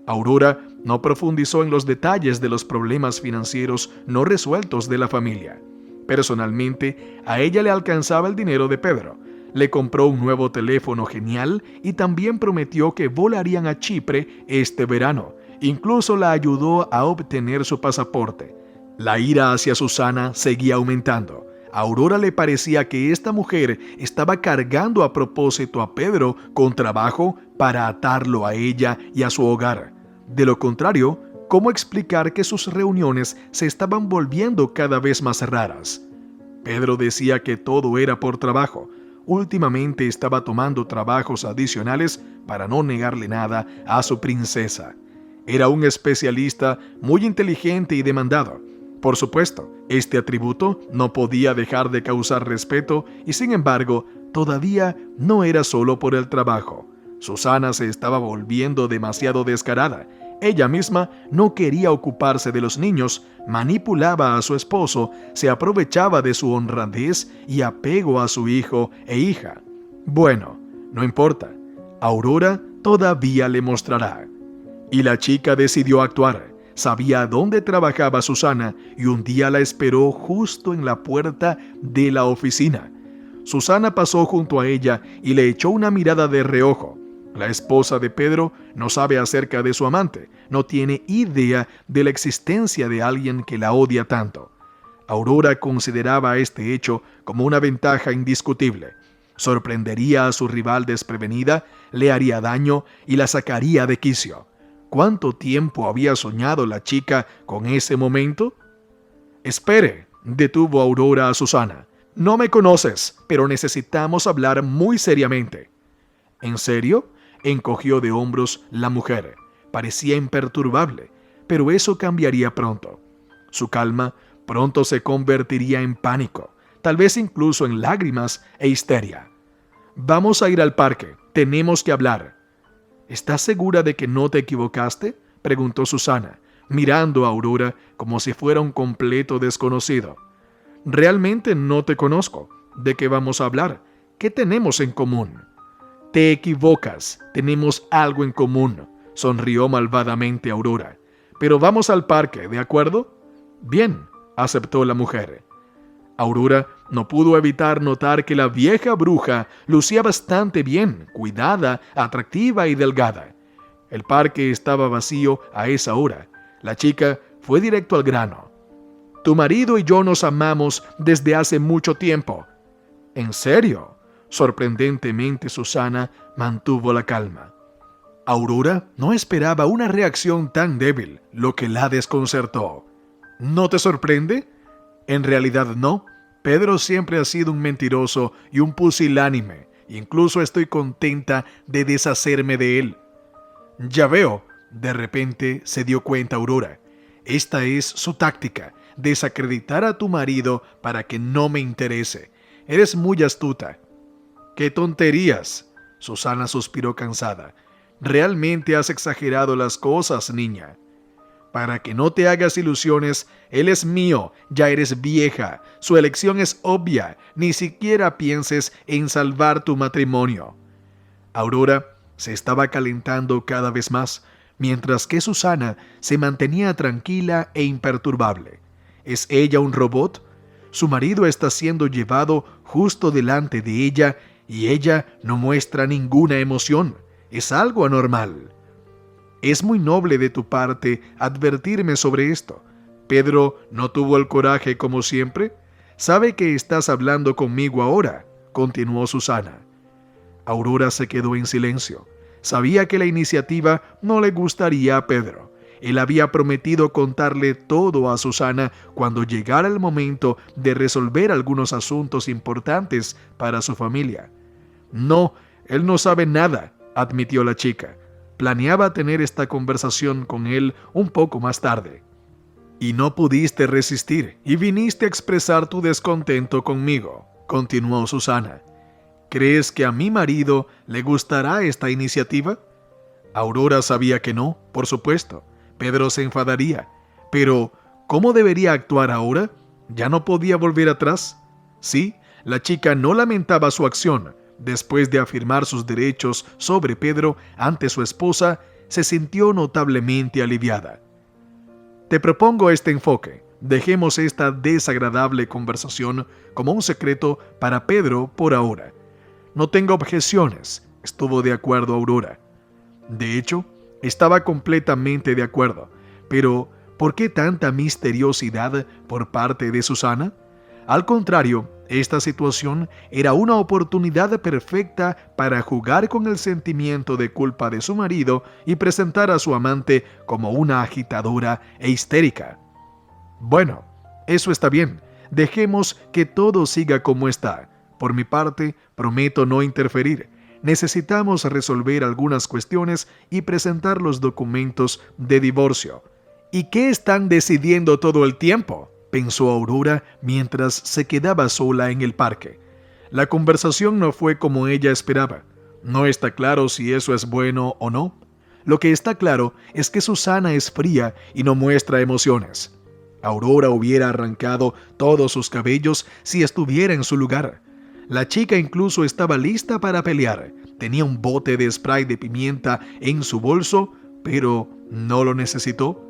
Speaker 2: Aurora no profundizó en los detalles de los problemas financieros no resueltos de la familia. Personalmente, a ella le alcanzaba el dinero de Pedro. Le compró un nuevo teléfono genial y también prometió que volarían a Chipre este verano. Incluso la ayudó a obtener su pasaporte. La ira hacia Susana seguía aumentando. A Aurora le parecía que esta mujer estaba cargando a propósito a Pedro con trabajo para atarlo a ella y a su hogar. De lo contrario, ¿cómo explicar que sus reuniones se estaban volviendo cada vez más raras? Pedro decía que todo era por trabajo. Últimamente estaba tomando trabajos adicionales para no negarle nada a su princesa. Era un especialista muy inteligente y demandado. Por supuesto, este atributo no podía dejar de causar respeto y, sin embargo, todavía no era solo por el trabajo. Susana se estaba volviendo demasiado descarada. Ella misma no quería ocuparse de los niños, manipulaba a su esposo, se aprovechaba de su honradez y apego a su hijo e hija. Bueno, no importa. Aurora todavía le mostrará. Y la chica decidió actuar. Sabía dónde trabajaba Susana y un día la esperó justo en la puerta de la oficina. Susana pasó junto a ella y le echó una mirada de reojo. La esposa de Pedro no sabe acerca de su amante, no tiene idea de la existencia de alguien que la odia tanto. Aurora consideraba este hecho como una ventaja indiscutible. Sorprendería a su rival desprevenida, le haría daño y la sacaría de quicio. ¿Cuánto tiempo había soñado la chica con ese momento? «Espere», detuvo Aurora a Susana. «No me conoces, pero necesitamos hablar muy seriamente». «¿En serio?», encogió de hombros la mujer. Parecía imperturbable, pero eso cambiaría pronto. Su calma pronto se convertiría en pánico, tal vez incluso en lágrimas e histeria. «Vamos a ir al parque, tenemos que hablar». «¿Estás segura de que no te equivocaste?», preguntó Susana, mirando a Aurora como si fuera un completo desconocido. «Realmente no te conozco. ¿De qué vamos a hablar? ¿qué tenemos en común? Te equivocas, tenemos algo en común, sonrió malvadamente Aurora. Pero vamos al parque, ¿de acuerdo? Bien, aceptó la mujer. Aurora no pudo evitar notar que la vieja bruja lucía bastante bien, cuidada, atractiva y delgada. El parque estaba vacío a esa hora. La chica fue directo al grano. Tu marido y yo nos amamos desde hace mucho tiempo. ¿En serio? Sorprendentemente Susana mantuvo la calma. Aurora no esperaba una reacción tan débil, lo que la desconcertó. ¿No te sorprende? En realidad no. Pedro siempre ha sido un mentiroso y un pusilánime. Incluso estoy contenta de deshacerme de él. Ya veo, de repente se dio cuenta Aurora. Esta es su táctica, desacreditar a tu marido para que no me interese. Eres muy astuta. ¡Qué tonterías! Susana suspiró cansada. Realmente has exagerado las cosas, niña. Para que no te hagas ilusiones, él es mío, ya eres vieja, su elección es obvia, ni siquiera pienses en salvar tu matrimonio. Aurora se estaba calentando cada vez más, mientras que Susana se mantenía tranquila e imperturbable. ¿Es ella un robot? Su marido está siendo llevado justo delante de ella y ella no muestra ninguna emoción. Es algo anormal. Es muy noble de tu parte advertirme sobre esto. Pedro no tuvo el coraje como siempre. Sabe que estás hablando conmigo ahora, continuó Susana. Aurora se quedó en silencio. Sabía que la iniciativa no le gustaría a Pedro. Él había prometido contarle todo a Susana cuando llegara el momento de resolver algunos asuntos importantes para su familia. No, él no sabe nada, admitió la chica. Planeaba tener esta conversación con él un poco más tarde. Y no pudiste resistir y viniste a expresar tu descontento conmigo, continuó Susana. ¿Crees que a mi marido le gustará esta iniciativa? Aurora sabía que no, por supuesto. Pedro se enfadaría. Pero, ¿cómo debería actuar ahora? ¿Ya no podía volver atrás? Sí, la chica no lamentaba su acción. Después de afirmar sus derechos sobre Pedro ante su esposa, se sintió notablemente aliviada. Te propongo este enfoque. Dejemos esta desagradable conversación como un secreto para Pedro por ahora. No tengo objeciones, estuvo de acuerdo Aurora. De hecho, estaba completamente de acuerdo. Pero, ¿por qué tanta misteriosidad por parte de Susana? Al contrario, esta situación era una oportunidad perfecta para jugar con el sentimiento de culpa de su marido y presentar a su amante como una agitadora e histérica. Bueno, eso está bien. Dejemos que todo siga como está. Por mi parte, prometo no interferir. Necesitamos resolver algunas cuestiones y presentar los documentos de divorcio. ¿Y qué están decidiendo todo el tiempo?, pensó Aurora mientras se quedaba sola en el parque. La conversación no fue como ella esperaba. No está claro si eso es bueno o no. Lo que está claro es que Susana es fría y no muestra emociones. Aurora hubiera arrancado todos sus cabellos si estuviera en su lugar. La chica incluso estaba lista para pelear. Tenía un bote de spray de pimienta en su bolso, pero no lo necesitó.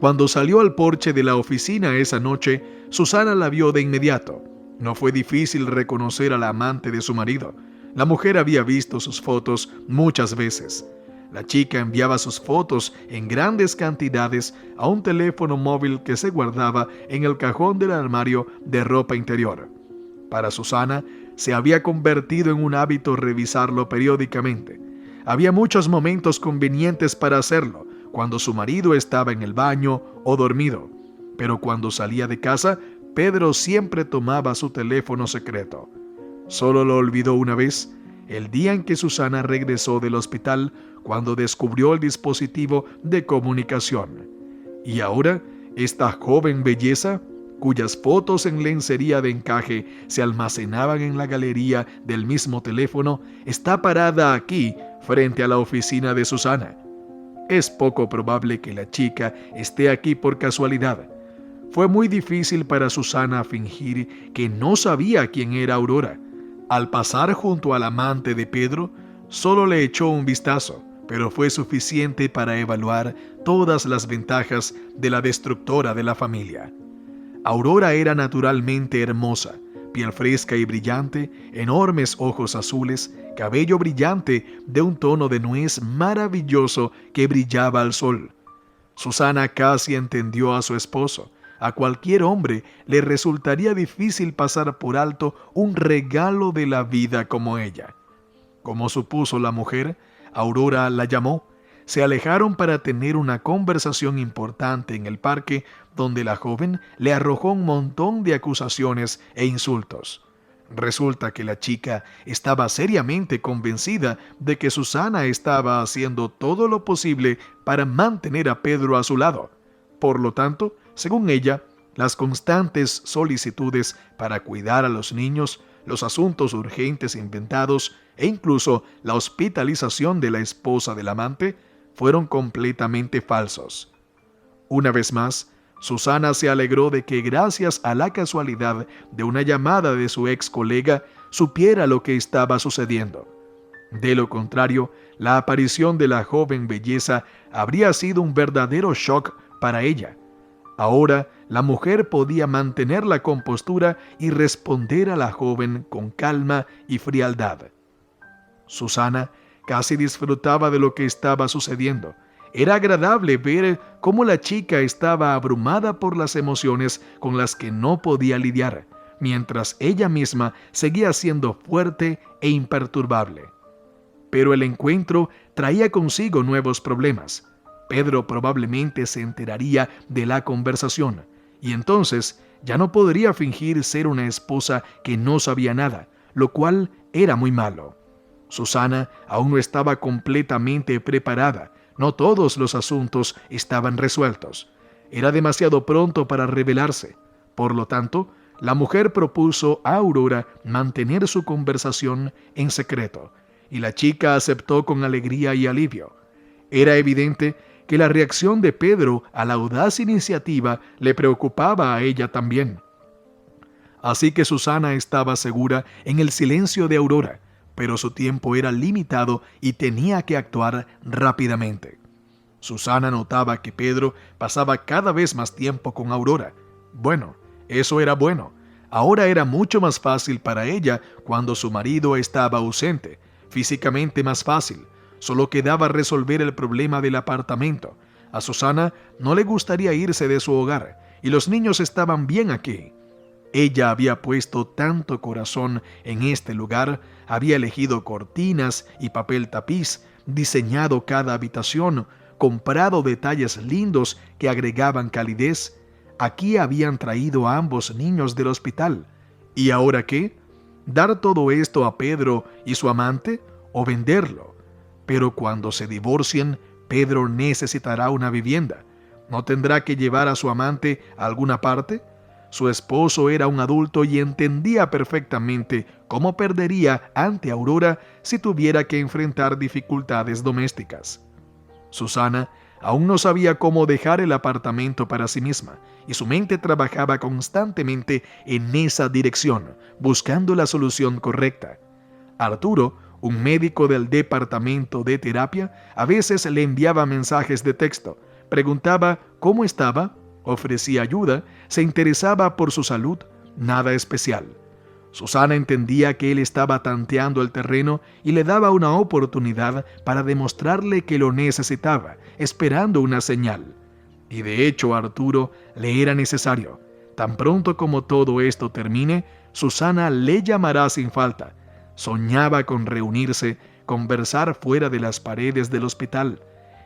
Speaker 2: Cuando salió al porche de la oficina esa noche, Susana la vio de inmediato. No fue difícil reconocer a la amante de su marido. La mujer había visto sus fotos muchas veces. La chica enviaba sus fotos en grandes cantidades a un teléfono móvil que se guardaba en el cajón del armario de ropa interior. Para Susana, se había convertido en un hábito revisarlo periódicamente. Había muchos momentos convenientes para hacerlo, cuando su marido estaba en el baño o dormido. Pero cuando salía de casa, Pedro siempre tomaba su teléfono secreto. Solo lo olvidó una vez, el día en que Susana regresó del hospital, cuando descubrió el dispositivo de comunicación. Y ahora, esta joven belleza, cuyas fotos en lencería de encaje se almacenaban en la galería del mismo teléfono, está parada aquí, frente a la oficina de Susana. Es poco probable que la chica esté aquí por casualidad. Fue muy difícil para Susana fingir que no sabía quién era Aurora. Al pasar junto al amante de Pedro, solo le echó un vistazo, pero fue suficiente para evaluar todas las ventajas de la destructora de la familia. Aurora era naturalmente hermosa, piel fresca y brillante, enormes ojos azules, cabello brillante de un tono de nuez maravilloso que brillaba al sol. Susana casi entendió a su esposo. A cualquier hombre le resultaría difícil pasar por alto un regalo de la vida como ella. Como supuso la mujer, Aurora la llamó. Se alejaron para tener una conversación importante en el parque, donde la joven le arrojó un montón de acusaciones e insultos. Resulta que la chica estaba seriamente convencida de que Susana estaba haciendo todo lo posible para mantener a Pedro a su lado. Por lo tanto, según ella, las constantes solicitudes para cuidar a los niños, los asuntos urgentes inventados e incluso la hospitalización de la esposa del amante fueron completamente falsos. Una vez más, Susana se alegró de que gracias a la casualidad de una llamada de su ex colega supiera lo que estaba sucediendo. De lo contrario, la aparición de la joven belleza habría sido un verdadero shock para ella. Ahora, la mujer podía mantener la compostura y responder a la joven con calma y frialdad. Susana casi disfrutaba de lo que estaba sucediendo. Era agradable ver cómo la chica estaba abrumada por las emociones con las que no podía lidiar, mientras ella misma seguía siendo fuerte e imperturbable. Pero el encuentro traía consigo nuevos problemas. Pedro probablemente se enteraría de la conversación, y entonces ya no podría fingir ser una esposa que no sabía nada, lo cual era muy malo. Susana aún no estaba completamente preparada. No todos los asuntos estaban resueltos. Era demasiado pronto para revelarse. Por lo tanto, la mujer propuso a Aurora mantener su conversación en secreto, y la chica aceptó con alegría y alivio. Era evidente que la reacción de Pedro a la audaz iniciativa le preocupaba a ella también. Así que Susana estaba segura en el silencio de Aurora, pero su tiempo era limitado y tenía que actuar rápidamente. Susana notaba que Pedro pasaba cada vez más tiempo con Aurora. Bueno, eso era bueno. Ahora era mucho más fácil para ella cuando su marido estaba ausente, físicamente más fácil. Solo quedaba resolver el problema del apartamento. A Susana no le gustaría irse de su hogar, y los niños estaban bien aquí. Ella había puesto tanto corazón en este lugar, había elegido cortinas y papel tapiz, diseñado cada habitación, comprado detalles lindos que agregaban calidez. Aquí habían traído a ambos niños del hospital. ¿Y ahora qué? ¿Dar todo esto a Pedro y su amante o venderlo? Pero cuando se divorcien, Pedro necesitará una vivienda. ¿No tendrá que llevar a su amante a alguna parte? Su esposo era un adulto y entendía perfectamente cómo perdería ante Aurora si tuviera que enfrentar dificultades domésticas. Susana aún no sabía cómo dejar el apartamento para sí misma, y su mente trabajaba constantemente en esa dirección, buscando la solución correcta. Arturo, un médico del departamento de terapia, a veces le enviaba mensajes de texto, preguntaba cómo estaba, ofrecía ayuda, se interesaba por su salud, nada especial. Susana entendía que él estaba tanteando el terreno y le daba una oportunidad para demostrarle que lo necesitaba, esperando una señal. Y de hecho a Arturo le era necesario. Tan pronto como todo esto termine, Susana le llamará sin falta. Soñaba con reunirse, conversar fuera de las paredes del hospital.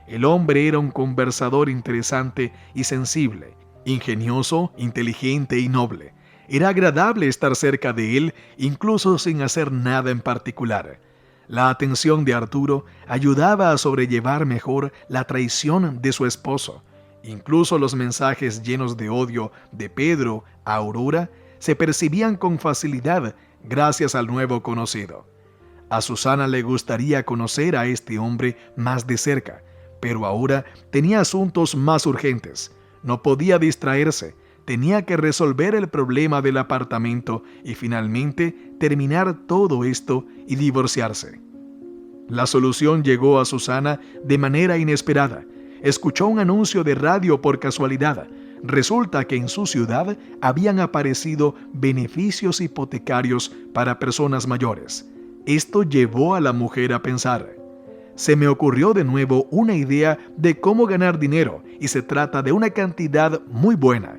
Speaker 2: El hombre era un conversador interesante y sensible, ingenioso, inteligente y noble. Era agradable estar cerca de él, incluso sin hacer nada en particular. La atención de Arturo ayudaba a sobrellevar mejor la traición de su esposo. Incluso los mensajes llenos de odio de Pedro a Aurora se percibían con facilidad gracias al nuevo conocido. A Susana le gustaría conocer a este hombre más de cerca, pero ahora tenía asuntos más urgentes. No podía distraerse. tenía que resolver el problema del apartamento y finalmente terminar todo esto y divorciarse. La solución llegó a Susana de manera inesperada. Escuchó un anuncio de radio por casualidad. Resulta que en su ciudad habían aparecido beneficios hipotecarios para personas mayores. Esto llevó a la mujer a pensar: se me ocurrió de nuevo una idea de cómo ganar dinero y se trata de una cantidad muy buena.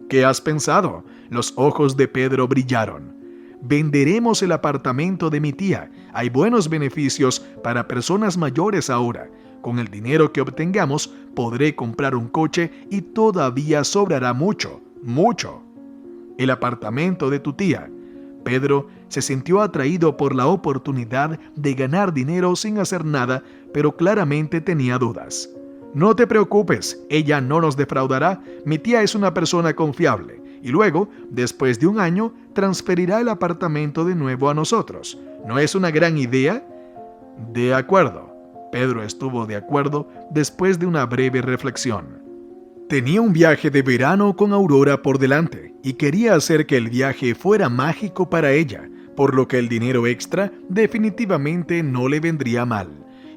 Speaker 2: ¿Qué has pensado? Los ojos de Pedro brillaron. Venderemos el apartamento de mi tía. Hay buenos beneficios para personas mayores ahora. Con el dinero que obtengamos, podré comprar un coche y todavía sobrará mucho, mucho. El apartamento de tu tía. Pedro se sintió atraído por la oportunidad de ganar dinero sin hacer nada, pero claramente tenía dudas. No te preocupes, ella no nos defraudará. Mi tía es una persona confiable. Y luego, después de un año, transferirá el apartamento de nuevo a nosotros. ¿No es una gran idea? De acuerdo. Pedro estuvo de acuerdo después de una breve reflexión. Tenía un viaje de verano con Aurora por delante y quería hacer que el viaje fuera mágico para ella, por lo que el dinero extra definitivamente no le vendría mal.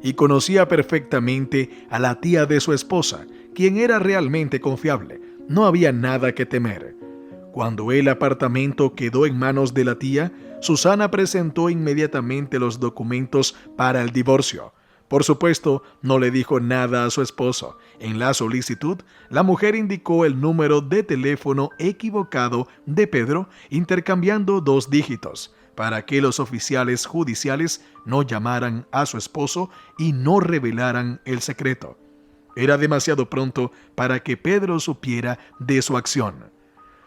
Speaker 2: Y conocía perfectamente a la tía de su esposa, quien era realmente confiable. No había nada que temer. Cuando el apartamento quedó en manos de la tía, Susana presentó inmediatamente los documentos para el divorcio. Por supuesto, no le dijo nada a su esposo. En la solicitud, la mujer indicó el número de teléfono equivocado de Pedro, intercambiando 2 dígitos, para que los oficiales judiciales no llamaran a su esposo y no revelaran el secreto. Era demasiado pronto para que Pedro supiera de su acción.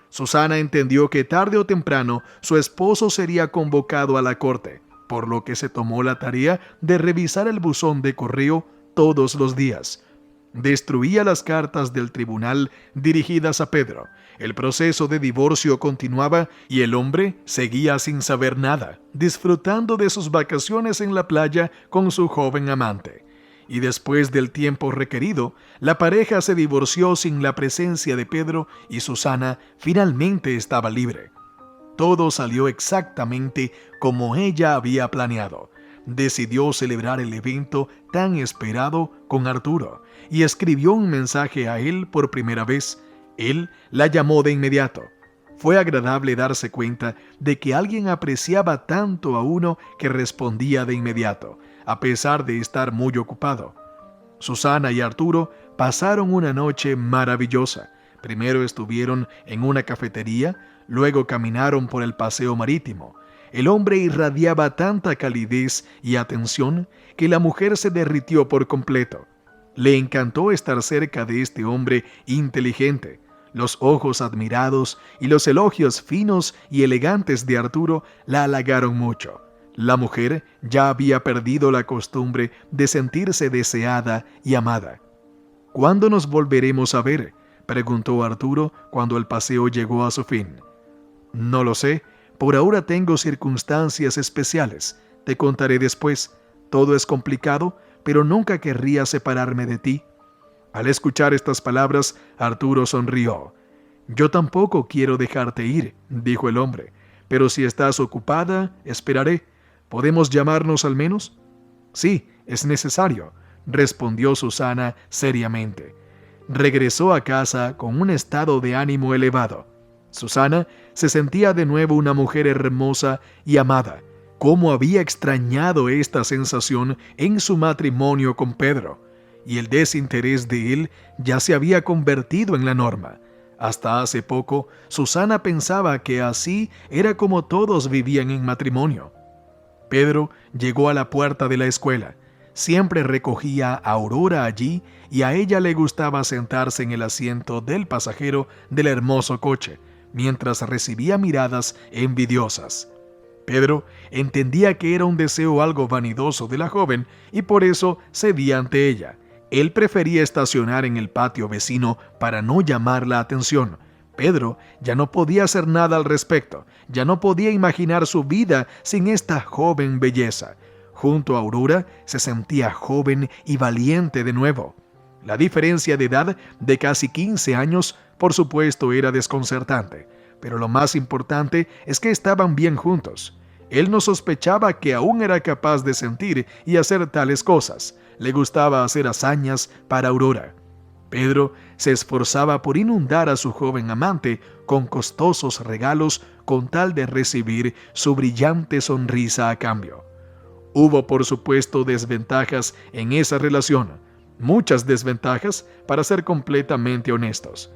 Speaker 2: Susana entendió que tarde o temprano su esposo sería convocado a la corte, por lo que se tomó la tarea de revisar el buzón de correo todos los días. Destruía las cartas del tribunal dirigidas a Pedro. El proceso de divorcio continuaba y el hombre seguía sin saber nada, disfrutando de sus vacaciones en la playa con su joven amante. Y después del tiempo requerido, la pareja se divorció sin la presencia de Pedro y Susana finalmente estaba libre. Todo salió exactamente como ella había planeado. Decidió celebrar el evento tan esperado con Arturo y escribió un mensaje a él por primera vez. Él la llamó de inmediato. Fue agradable darse cuenta de que alguien apreciaba tanto a uno que respondía de inmediato, a pesar de estar muy ocupado. Susana y Arturo pasaron una noche maravillosa. Primero estuvieron en una cafetería, luego caminaron por el paseo marítimo. El hombre irradiaba tanta calidez y atención que la mujer se derritió por completo. Le encantó estar cerca de este hombre inteligente. Los ojos admirados y los elogios finos y elegantes de Arturo la halagaron mucho. La mujer ya había perdido la costumbre de sentirse deseada y amada. ¿Cuándo nos volveremos a ver?, preguntó Arturo cuando el paseo llegó a su fin. No lo sé. Por ahora tengo circunstancias especiales. Te contaré después. Todo es complicado, pero nunca querría separarme de ti. Al escuchar estas palabras, Arturo sonrió. Yo tampoco quiero dejarte ir, dijo el hombre, pero si estás ocupada, esperaré. ¿Podemos llamarnos al menos? Sí, es necesario, respondió Susana seriamente. Regresó a casa con un estado de ánimo elevado. Susana se sentía de nuevo una mujer hermosa y amada. ¿Cómo había extrañado esta sensación en su matrimonio con Pedro? Y el desinterés de él ya se había convertido en la norma. Hasta hace poco, Susana pensaba que así era como todos vivían en matrimonio. Pedro llegó a la puerta de la escuela. Siempre recogía a Aurora allí y a ella le gustaba sentarse en el asiento del pasajero del hermoso coche, mientras recibía miradas envidiosas. Pedro entendía que era un deseo algo vanidoso de la joven y por eso cedía ante ella. Él prefería estacionar en el patio vecino para no llamar la atención. Pedro ya no podía hacer nada al respecto, ya no podía imaginar su vida sin esta joven belleza. Junto a Aurora se sentía joven y valiente de nuevo. La diferencia de edad de casi 15 años Por supuesto, era desconcertante, pero lo más importante es que estaban bien juntos. Él no sospechaba que aún era capaz de sentir y hacer tales cosas. Le gustaba hacer hazañas para Aurora. Pedro se esforzaba por inundar a su joven amante con costosos regalos con tal de recibir su brillante sonrisa a cambio. Hubo, por supuesto, desventajas en esa relación, muchas desventajas, para ser completamente honestos.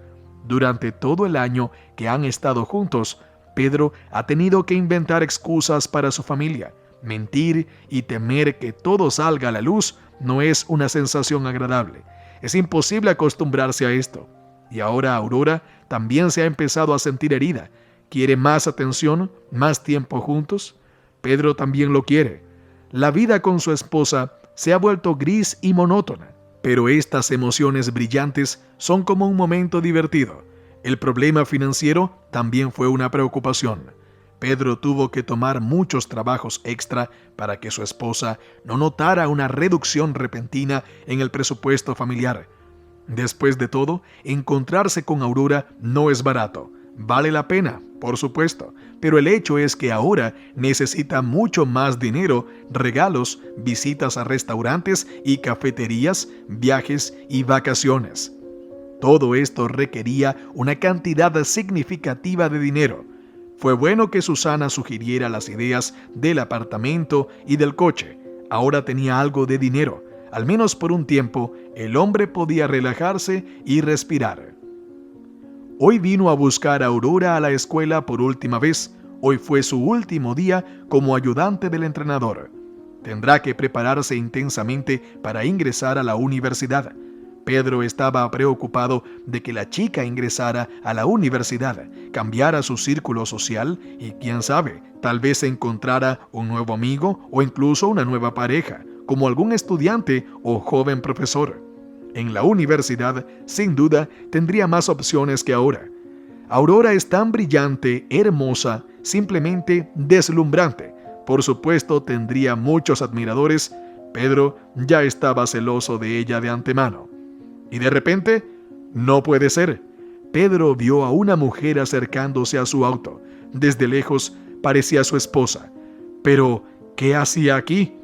Speaker 2: Durante todo el año que han estado juntos, Pedro ha tenido que inventar excusas para su familia. Mentir y temer que todo salga a la luz no es una sensación agradable. Es imposible acostumbrarse a esto. Y ahora Aurora también se ha empezado a sentir herida. ¿Quiere más atención, más tiempo juntos? Pedro también lo quiere. La vida con su esposa se ha vuelto gris y monótona, pero estas emociones brillantes son como un momento divertido. El problema financiero también fue una preocupación. Pedro tuvo que tomar muchos trabajos extra para que su esposa no notara una reducción repentina en el presupuesto familiar. Después de todo, encontrarse con Aurora no es barato. Vale la pena, por supuesto, pero el hecho es que ahora necesita mucho más dinero, regalos, visitas a restaurantes y cafeterías, viajes y vacaciones. Todo esto requería una cantidad significativa de dinero. Fue bueno que Susana sugiriera las ideas del apartamento y del coche. Ahora tenía algo de dinero. Al menos por un tiempo, el hombre podía relajarse y respirar. Hoy vino a buscar a Aurora a la escuela por última vez. Hoy fue su último día como ayudante del entrenador. Tendrá que prepararse intensamente para ingresar a la universidad. Pedro estaba preocupado de que la chica ingresara a la universidad, cambiara su círculo social y, quién sabe, tal vez encontrara un nuevo amigo o incluso una nueva pareja, como algún estudiante o joven profesor. En la universidad, sin duda, tendría más opciones que ahora. Aurora es tan brillante, hermosa, simplemente deslumbrante. Por supuesto, tendría muchos admiradores. Pedro ya estaba celoso de ella de antemano. Y de repente, no puede ser. Pedro vio a una mujer acercándose a su auto. Desde lejos parecía su esposa. Pero, ¿qué hacía aquí?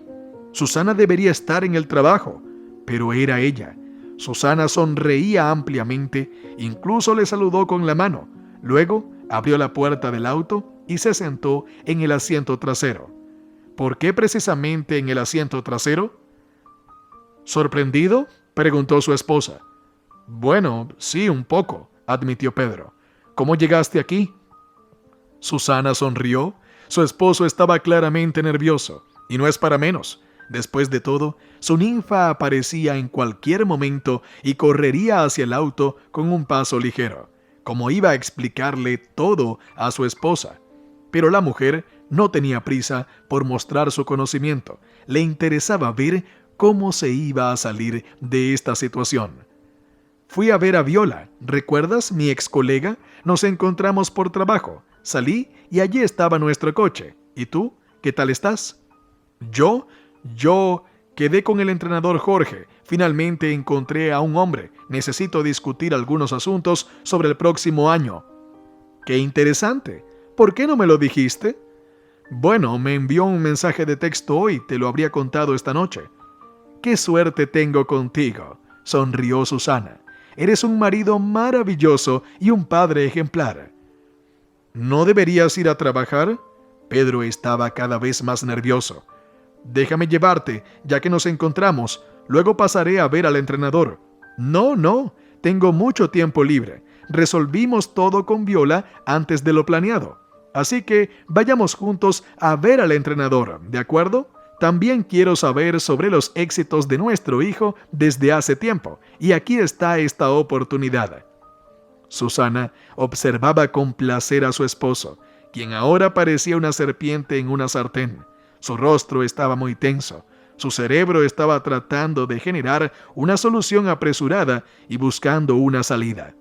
Speaker 2: Susana debería estar en el trabajo, pero era ella. Susana sonreía ampliamente, incluso le saludó con la mano. Luego abrió la puerta del auto y se sentó en el asiento trasero. ¿Por qué precisamente en el asiento trasero? ¿Sorprendido?, preguntó su esposa. Bueno, sí, un poco, admitió Pedro. ¿Cómo llegaste aquí? Susana sonrió. Su esposo estaba claramente nervioso, y no es para menos. Después de todo, su ninfa aparecía en cualquier momento y correría hacia el auto con un paso ligero, como iba a explicarle todo a su esposa. Pero la mujer no tenía prisa por mostrar su conocimiento. Le interesaba ver cómo se iba a salir de esta situación. Fui a ver a Viola, ¿recuerdas, mi ex colega? Nos encontramos por trabajo. Salí y allí estaba nuestro coche. ¿Y tú? ¿Qué tal estás? Yo quedé con el entrenador Jorge. Finalmente encontré a un hombre. Necesito discutir algunos asuntos sobre el próximo año. ¡Qué interesante! ¿Por qué no me lo dijiste? Bueno, me envió un mensaje de texto hoy. Te lo habría contado esta noche. ¡Qué suerte tengo contigo!, sonrió Susana. Eres un marido maravilloso y un padre ejemplar. ¿No deberías ir a trabajar? Pedro estaba cada vez más nervioso. Déjame llevarte, ya que nos encontramos. Luego pasaré a ver al entrenador. No, tengo mucho tiempo libre. Resolvimos todo con Viola antes de lo planeado. Así que vayamos juntos a ver al entrenador, ¿de acuerdo? También quiero saber sobre los éxitos de nuestro hijo desde hace tiempo, y aquí está esta oportunidad. Susana observaba con placer a su esposo, quien ahora parecía una serpiente en una sartén. Su rostro estaba muy tenso. Su cerebro estaba tratando de generar una solución apresurada y buscando una salida.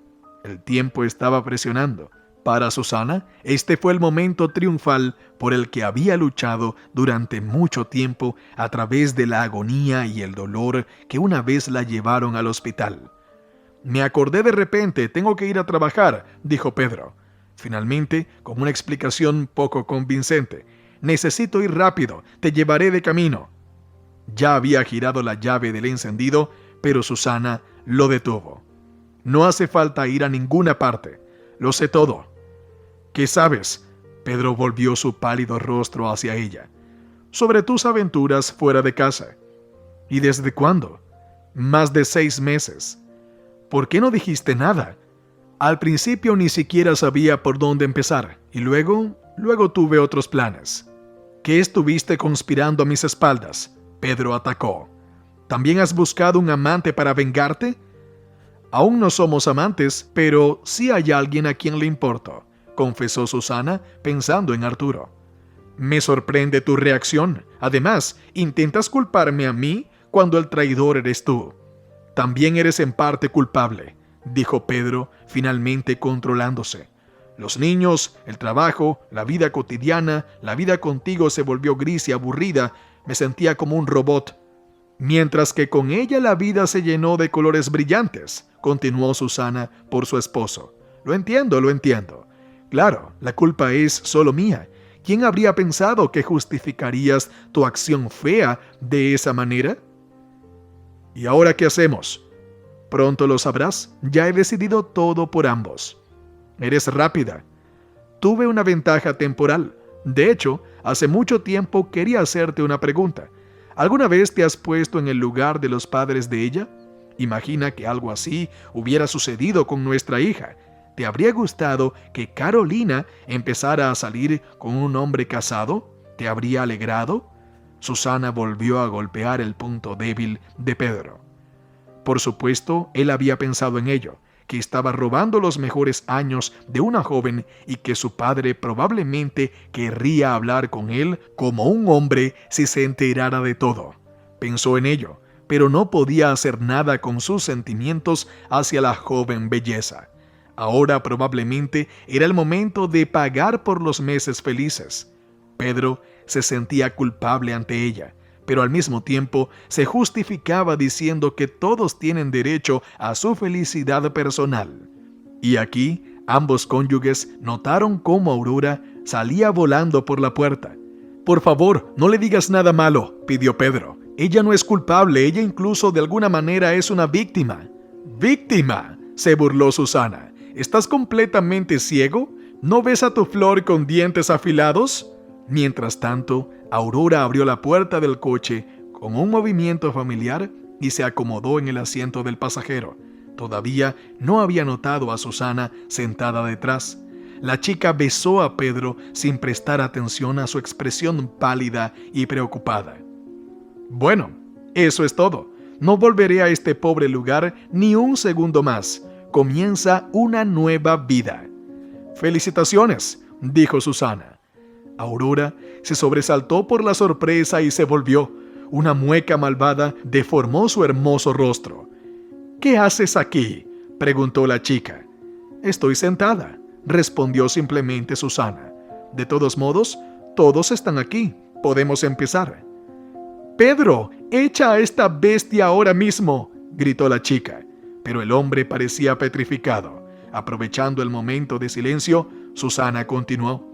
Speaker 2: El tiempo estaba presionando. Para Susana, este fue el momento triunfal por el que había luchado durante mucho tiempo a través de la agonía y el dolor que una vez la llevaron al hospital. Me acordé de repente, tengo que ir a trabajar, dijo Pedro. Finalmente, con una explicación poco convincente. Necesito ir rápido, te llevaré de camino. Ya había girado la llave del encendido, pero Susana lo detuvo. No hace falta ir a ninguna parte, lo sé todo. ¿Qué sabes? Pedro volvió su pálido rostro hacia ella. Sobre tus aventuras fuera de casa. ¿Y desde cuándo? Más de 6 meses. ¿Por qué no dijiste nada? Al principio ni siquiera sabía por dónde empezar, y luego tuve otros planes. ¿Qué estuviste conspirando a mis espaldas? Pedro atacó. ¿También has buscado un amante para vengarte? Aún no somos amantes, pero sí hay alguien a quien le importo, confesó Susana pensando en Arturo. Me sorprende tu reacción. Además, intentas culparme a mí cuando el traidor eres tú. También eres en parte culpable, dijo Pedro, finalmente controlándose. Los niños, el trabajo, la vida cotidiana, la vida contigo se volvió gris y aburrida. Me sentía como un robot. Mientras que con ella la vida se llenó de colores brillantes, continuó Susana por su esposo. Lo entiendo. Claro, la culpa es solo mía. ¿Quién habría pensado que justificarías tu acción fea de esa manera? ¿Y ahora qué hacemos? Pronto lo sabrás. Ya he decidido todo por ambos. Eres rápida. Tuve una ventaja temporal. De hecho, hace mucho tiempo quería hacerte una pregunta. ¿Alguna vez te has puesto en el lugar de los padres de ella? Imagina que algo así hubiera sucedido con nuestra hija. ¿Te habría gustado que Carolina empezara a salir con un hombre casado? ¿Te habría alegrado? Susana volvió a golpear el punto débil de Pedro. Por supuesto, él había pensado en ello, que estaba robando los mejores años de una joven y que su padre probablemente querría hablar con él como un hombre si se enterara de todo. Pensó en ello, pero no podía hacer nada con sus sentimientos hacia la joven belleza. Ahora probablemente era el momento de pagar por los meses felices. Pedro se sentía culpable ante ella, pero al mismo tiempo se justificaba diciendo que todos tienen derecho a su felicidad personal. Y aquí ambos cónyuges notaron cómo Aurora salía volando por la puerta. «Por favor, no le digas nada malo», pidió Pedro. «Ella no es culpable, ella incluso de alguna manera es una víctima». «¿Víctima?», se burló Susana. «¿Estás completamente ciego? ¿No ves a tu flor con dientes afilados?». Mientras tanto, Aurora abrió la puerta del coche con un movimiento familiar y se acomodó en el asiento del pasajero. Todavía no había notado a Susana sentada detrás. La chica besó a Pedro sin prestar atención a su expresión pálida y preocupada. «Bueno, eso es todo. No volveré a este pobre lugar ni un segundo más. Comienza una nueva vida». «Felicitaciones», dijo Susana. Aurora se sobresaltó por la sorpresa y se volvió. Una mueca malvada deformó su hermoso rostro. «¿Qué haces aquí?», preguntó la chica. «Estoy sentada», respondió simplemente Susana. «De todos modos, todos están aquí. Podemos empezar». «Pedro, echa a esta bestia ahora mismo», gritó la chica. Pero el hombre parecía petrificado. Aprovechando el momento de silencio, Susana continuó.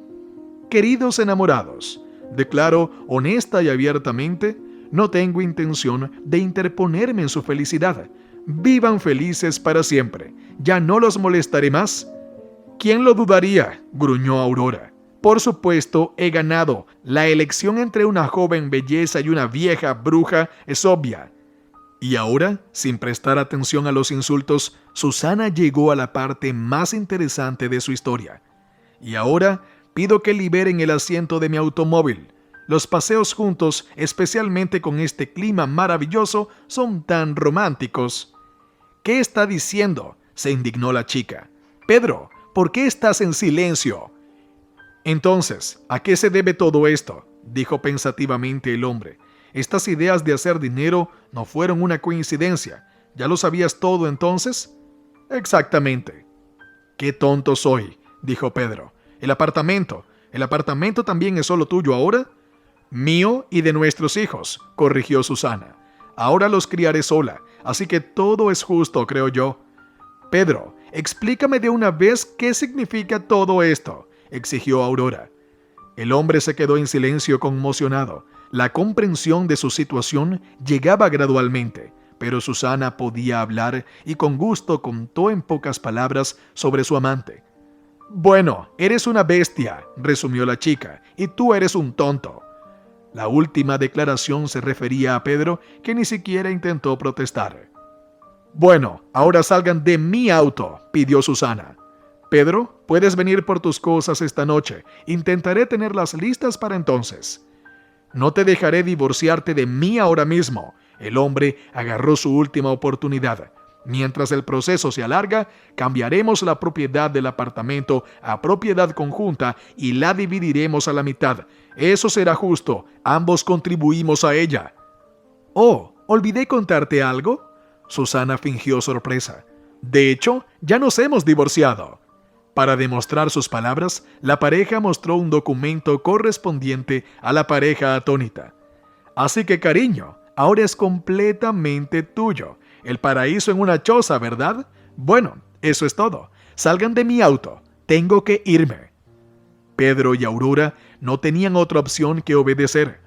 Speaker 2: «Queridos enamorados, declaro honesta y abiertamente, no tengo intención de interponerme en su felicidad. Vivan felices para siempre. Ya no los molestaré más». «¿Quién lo dudaría?», gruñó Aurora. «Por supuesto, he ganado. La elección entre una joven belleza y una vieja bruja es obvia». Y ahora, sin prestar atención a los insultos, Susana llegó a la parte más interesante de su historia. «Y ahora pido que liberen el asiento de mi automóvil. Los paseos juntos, especialmente con este clima maravilloso, son tan románticos». «¿Qué está diciendo?», se indignó la chica. «Pedro, ¿por qué estás en silencio?». «Entonces, ¿a qué se debe todo esto?», dijo pensativamente el hombre. «Estas ideas de hacer dinero no fueron una coincidencia. ¿Ya lo sabías todo entonces?». «Exactamente». «Qué tonto soy», dijo Pedro. «El apartamento también es solo tuyo ahora». «Mío y de nuestros hijos», corrigió Susana. «Ahora los criaré sola, así que todo es justo, creo yo». Pedro, explícame de una vez qué significa todo esto, exigió Aurora. El hombre se quedó en silencio conmocionado. La comprensión de su situación llegaba gradualmente, pero Susana podía hablar y con gusto contó en pocas palabras sobre su amante. Bueno, eres una bestia, resumió la chica, y tú eres un tonto. La última declaración se refería a Pedro, que ni siquiera intentó protestar. Bueno, ahora salgan de mi auto, pidió Susana. Pedro, puedes venir por tus cosas esta noche. Intentaré tenerlas listas para entonces. No te dejaré divorciarte de mí ahora mismo. El hombre agarró su última oportunidad. Mientras el proceso se alarga, cambiaremos la propiedad del apartamento a propiedad conjunta y la dividiremos a la mitad. Eso será justo. Ambos contribuimos a ella. Oh, ¿olvidé contarte algo? Susana fingió sorpresa. De hecho, ya nos hemos divorciado. Para demostrar sus palabras, la pareja mostró un documento correspondiente a la pareja atónita. Así que, cariño, ahora es completamente tuyo. El paraíso en una choza, ¿verdad? Bueno, eso es todo. Salgan de mi auto. Tengo que irme. Pedro y Aurora no tenían otra opción que obedecer.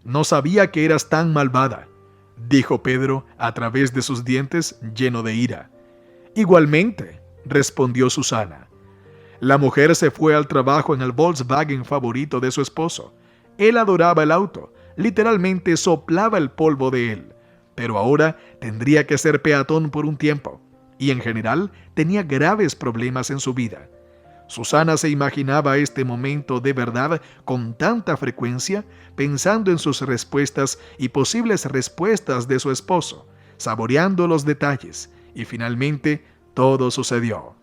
Speaker 2: No sabía que eras tan malvada, dijo Pedro a través de sus dientes lleno de ira. Igualmente, respondió Susana. La mujer se fue al trabajo en el Volkswagen favorito de su esposo. Él adoraba el auto, literalmente soplaba el polvo de él, pero ahora tendría que ser peatón por un tiempo, y en general tenía graves problemas en su vida. Susana se imaginaba este momento de verdad con tanta frecuencia, pensando en sus respuestas y posibles respuestas de su esposo, saboreando los detalles, y finalmente todo sucedió.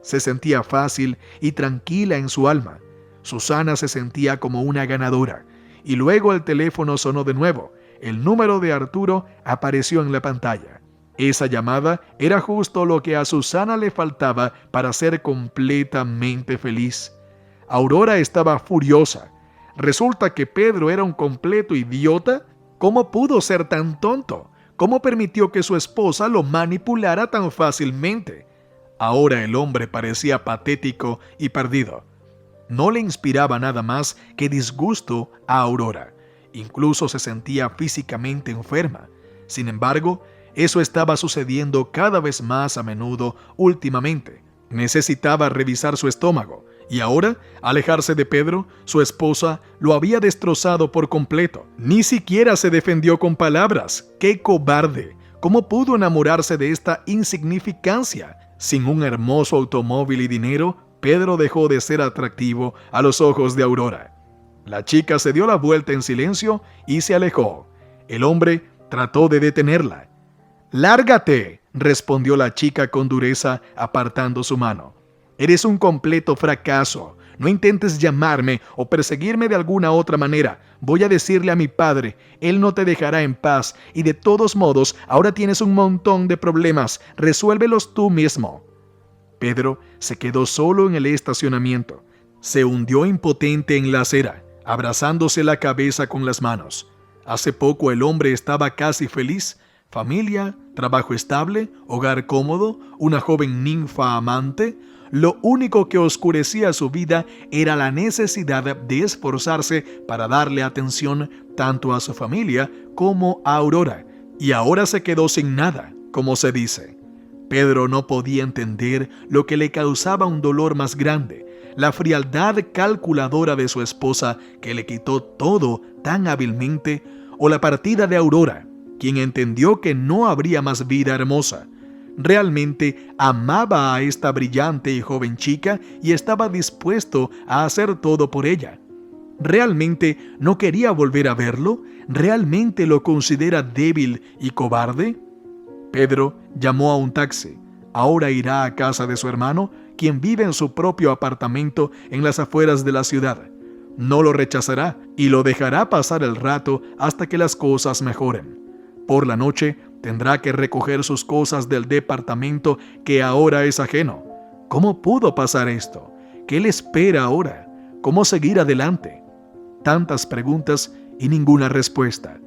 Speaker 2: Se sentía fácil y tranquila en su alma. Susana se sentía como una ganadora. Y luego el teléfono sonó de nuevo. El número de Arturo apareció en la pantalla. Esa llamada era justo lo que a Susana le faltaba para ser completamente feliz. Aurora estaba furiosa. Resulta que Pedro era un completo idiota. ¿Cómo pudo ser tan tonto? ¿Cómo permitió que su esposa lo manipulara tan fácilmente? Ahora el hombre parecía patético y perdido. No le inspiraba nada más que disgusto a Aurora. Incluso se sentía físicamente enferma. Sin embargo, eso estaba sucediendo cada vez más a menudo últimamente. Necesitaba revisar su estómago. Y ahora, alejarse de Pedro, su esposa, lo había destrozado por completo. Ni siquiera se defendió con palabras. ¡Qué cobarde! ¿Cómo pudo enamorarse de esta insignificancia? Sin un hermoso automóvil y dinero, Pedro dejó de ser atractivo a los ojos de Aurora. La chica se dio la vuelta en silencio y se alejó. El hombre trató de detenerla. «¡Lárgate!», respondió la chica con dureza, apartando su mano. «Eres un completo fracaso. No intentes llamarme o perseguirme de alguna otra manera. Voy a decirle a mi padre. Él no te dejará en paz. Y de todos modos, ahora tienes un montón de problemas. Resuélvelos tú mismo». Pedro se quedó solo en el estacionamiento. Se hundió impotente en la acera, abrazándose la cabeza con las manos. Hace poco el hombre estaba casi feliz. Familia, trabajo estable, hogar cómodo, una joven ninfa amante. Lo único que oscurecía su vida era la necesidad de esforzarse para darle atención tanto a su familia como a Aurora. Y ahora se quedó sin nada, como se dice. Pedro no podía entender lo que le causaba un dolor más grande, la frialdad calculadora de su esposa que le quitó todo tan hábilmente, o la partida de Aurora, quien entendió que no habría más vida hermosa. Realmente amaba a esta brillante y joven chica y estaba dispuesto a hacer todo por ella. ¿Realmente no quería volver a verlo? ¿Realmente lo considera débil y cobarde? Pedro llamó a un taxi. Ahora irá a casa de su hermano, quien vive en su propio apartamento en las afueras de la ciudad. No lo rechazará y lo dejará pasar el rato hasta que las cosas mejoren. Por la noche tendrá que recoger sus cosas del departamento que ahora es ajeno. ¿Cómo pudo pasar esto? ¿Qué le espera ahora? ¿Cómo seguir adelante? Tantas preguntas y ninguna respuesta.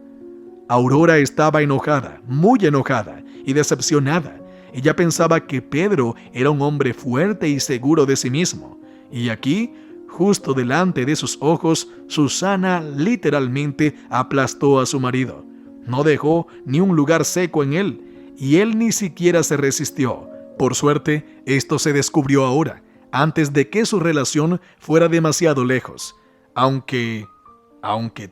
Speaker 2: Aurora estaba enojada, muy enojada y decepcionada. Ella pensaba que Pedro era un hombre fuerte y seguro de sí mismo. Y aquí, justo delante de sus ojos, Susana literalmente aplastó a su marido. No dejó ni un lugar seco en él, y él ni siquiera se resistió. Por suerte, esto se descubrió ahora, antes de que su relación fuera demasiado lejos. Aunque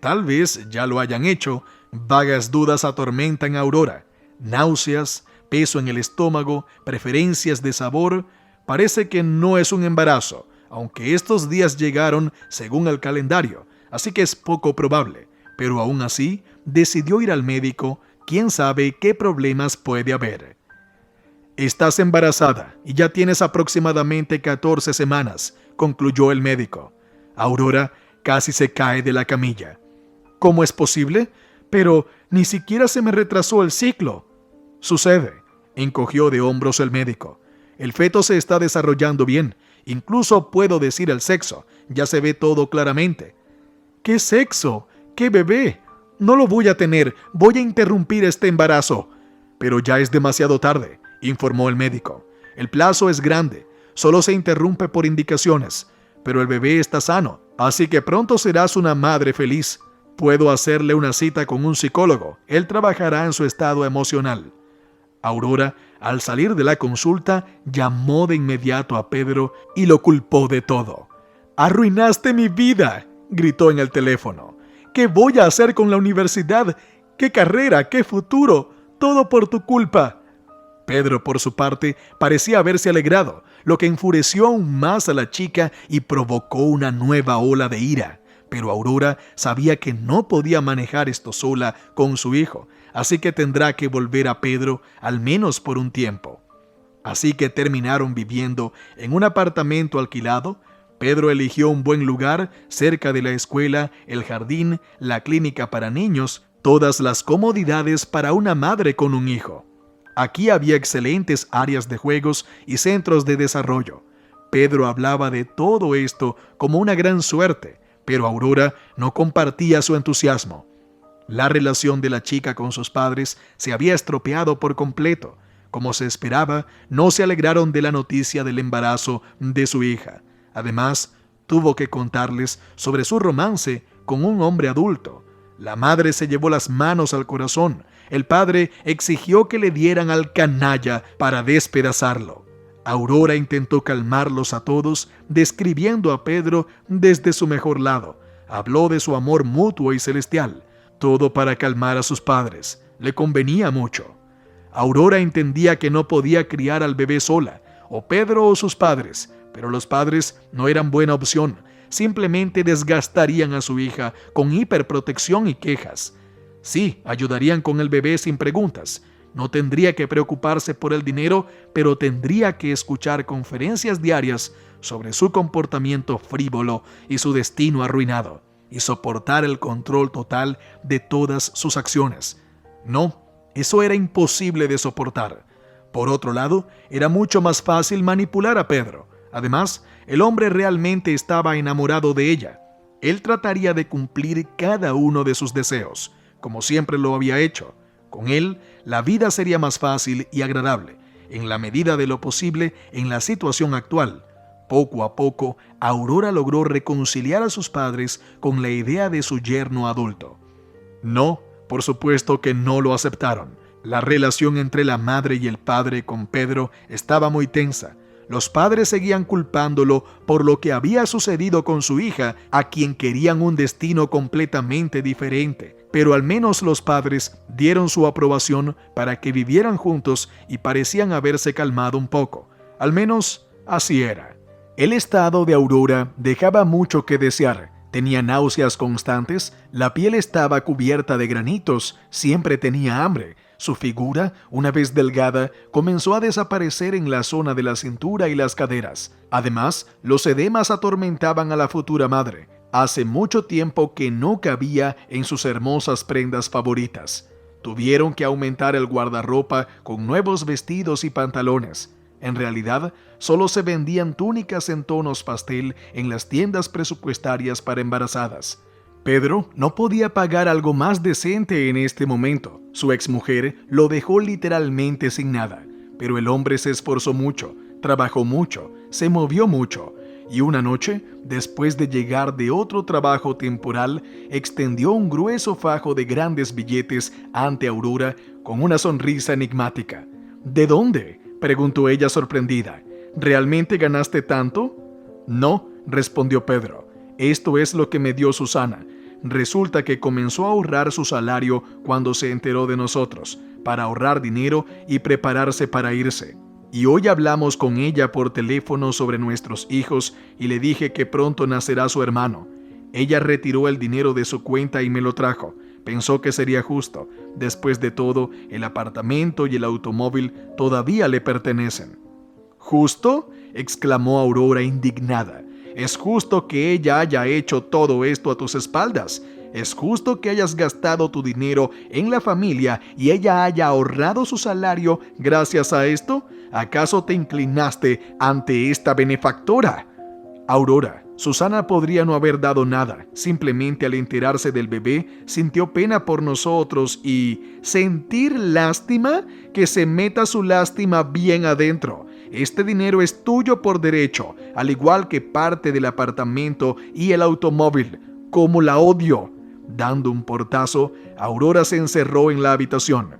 Speaker 2: tal vez ya lo hayan hecho, vagas dudas atormentan a Aurora. Náuseas, peso en el estómago, preferencias de sabor. Parece que no es un embarazo, aunque estos días llegaron según el calendario, así que es poco probable. Pero aún así, decidió ir al médico. ¿Quién sabe qué problemas puede haber? Estás embarazada y ya tienes aproximadamente 14 semanas, concluyó el médico. Aurora casi se cae de la camilla. ¿Cómo es posible? Pero ni siquiera se me retrasó el ciclo. Sucede, encogió de hombros el médico. El feto se está desarrollando bien, incluso puedo decir el sexo, ya se ve todo claramente. ¿Qué sexo? ¿Qué bebé? No lo voy a tener, voy a interrumpir este embarazo. Pero ya es demasiado tarde, informó el médico. El plazo es grande, solo se interrumpe por indicaciones, pero el bebé está sano, así que pronto serás una madre feliz. Puedo hacerle una cita con un psicólogo, él trabajará en su estado emocional. Aurora, al salir de la consulta, llamó de inmediato a Pedro y lo culpó de todo. «¡Arruinaste mi vida!», gritó en el teléfono. «¿Qué voy a hacer con la universidad? ¿Qué carrera? ¿Qué futuro? Todo por tu culpa». Pedro, por su parte, parecía haberse alegrado, lo que enfureció aún más a la chica y provocó una nueva ola de ira. Pero Aurora sabía que no podía manejar esto sola con su hijo, así que tendrá que volver a Pedro al menos por un tiempo. Así que terminaron viviendo en un apartamento alquilado. Pedro eligió un buen lugar cerca de la escuela, el jardín, la clínica para niños, todas las comodidades para una madre con un hijo. Aquí había excelentes áreas de juegos y centros de desarrollo. Pedro hablaba de todo esto como una gran suerte, pero Aurora no compartía su entusiasmo. La relación de la chica con sus padres se había estropeado por completo. Como se esperaba, no se alegraron de la noticia del embarazo de su hija. Además, tuvo que contarles sobre su romance con un hombre adulto. La madre se llevó las manos al corazón. El padre exigió que le dieran al canalla para despedazarlo. Aurora intentó calmarlos a todos, describiendo a Pedro desde su mejor lado. Habló de su amor mutuo y celestial. Todo para calmar a sus padres. Le convenía mucho. Aurora entendía que no podía criar al bebé sola, o Pedro o sus padres, pero los padres no eran buena opción. Simplemente desgastarían a su hija con hiperprotección y quejas. Sí, ayudarían con el bebé sin preguntas. No tendría que preocuparse por el dinero, pero tendría que escuchar conferencias diarias sobre su comportamiento frívolo y su destino arruinado, y soportar el control total de todas sus acciones. No, eso era imposible de soportar. Por otro lado, era mucho más fácil manipular a Pedro. Además, el hombre realmente estaba enamorado de ella. Él trataría de cumplir cada uno de sus deseos, como siempre lo había hecho. Con él, la vida sería más fácil y agradable, en la medida de lo posible en la situación actual. Poco a poco, Aurora logró reconciliar a sus padres con la idea de su yerno adulto. No, por supuesto que no lo aceptaron. La relación entre la madre y el padre con Pedro estaba muy tensa. Los padres seguían culpándolo por lo que había sucedido con su hija, a quien querían un destino completamente diferente. Pero al menos los padres dieron su aprobación para que vivieran juntos y parecían haberse calmado un poco. Al menos así era. El estado de Aurora dejaba mucho que desear. Tenía náuseas constantes, la piel estaba cubierta de granitos, siempre tenía hambre. Su figura, una vez delgada, comenzó a desaparecer en la zona de la cintura y las caderas. Además, los edemas atormentaban a la futura madre. Hace mucho tiempo que no cabía en sus hermosas prendas favoritas. Tuvieron que aumentar el guardarropa con nuevos vestidos y pantalones. En realidad, solo se vendían túnicas en tonos pastel en las tiendas presupuestarias para embarazadas. Pedro no podía pagar algo más decente en este momento. Su exmujer lo dejó literalmente sin nada. pero el hombre se esforzó mucho, trabajó mucho, se movió mucho, y una noche, después de llegar de otro trabajo temporal, extendió un grueso fajo de grandes billetes ante Aurora con una sonrisa enigmática. ¿De dónde?, preguntó ella sorprendida. ¿Realmente ganaste tanto? No, respondió Pedro. Esto es lo que me dio Susana. Resulta que comenzó a ahorrar su salario cuando se enteró de nosotros, para ahorrar dinero y prepararse para irse. Y hoy hablamos con ella por teléfono sobre nuestros hijos y le dije que pronto nacerá su hermano. Ella retiró el dinero de su cuenta y me lo trajo. Pensó que sería justo. Después de todo, el apartamento y el automóvil todavía le pertenecen. ¿Justo?, exclamó Aurora indignada. Es justo que ella haya hecho todo esto a tus espaldas. Es justo que hayas gastado tu dinero en la familia y ella haya ahorrado su salario gracias a esto. ¿Acaso te inclinaste ante esta benefactora? Aurora, Susana podría no haber dado nada. Simplemente al enterarse del bebé, sintió pena por nosotros y sentir lástima, que se meta su lástima bien adentro. Este dinero es tuyo por derecho, al igual que parte del apartamento y el automóvil. ¡Cómo la odio! Dando un portazo, Aurora se encerró en la habitación.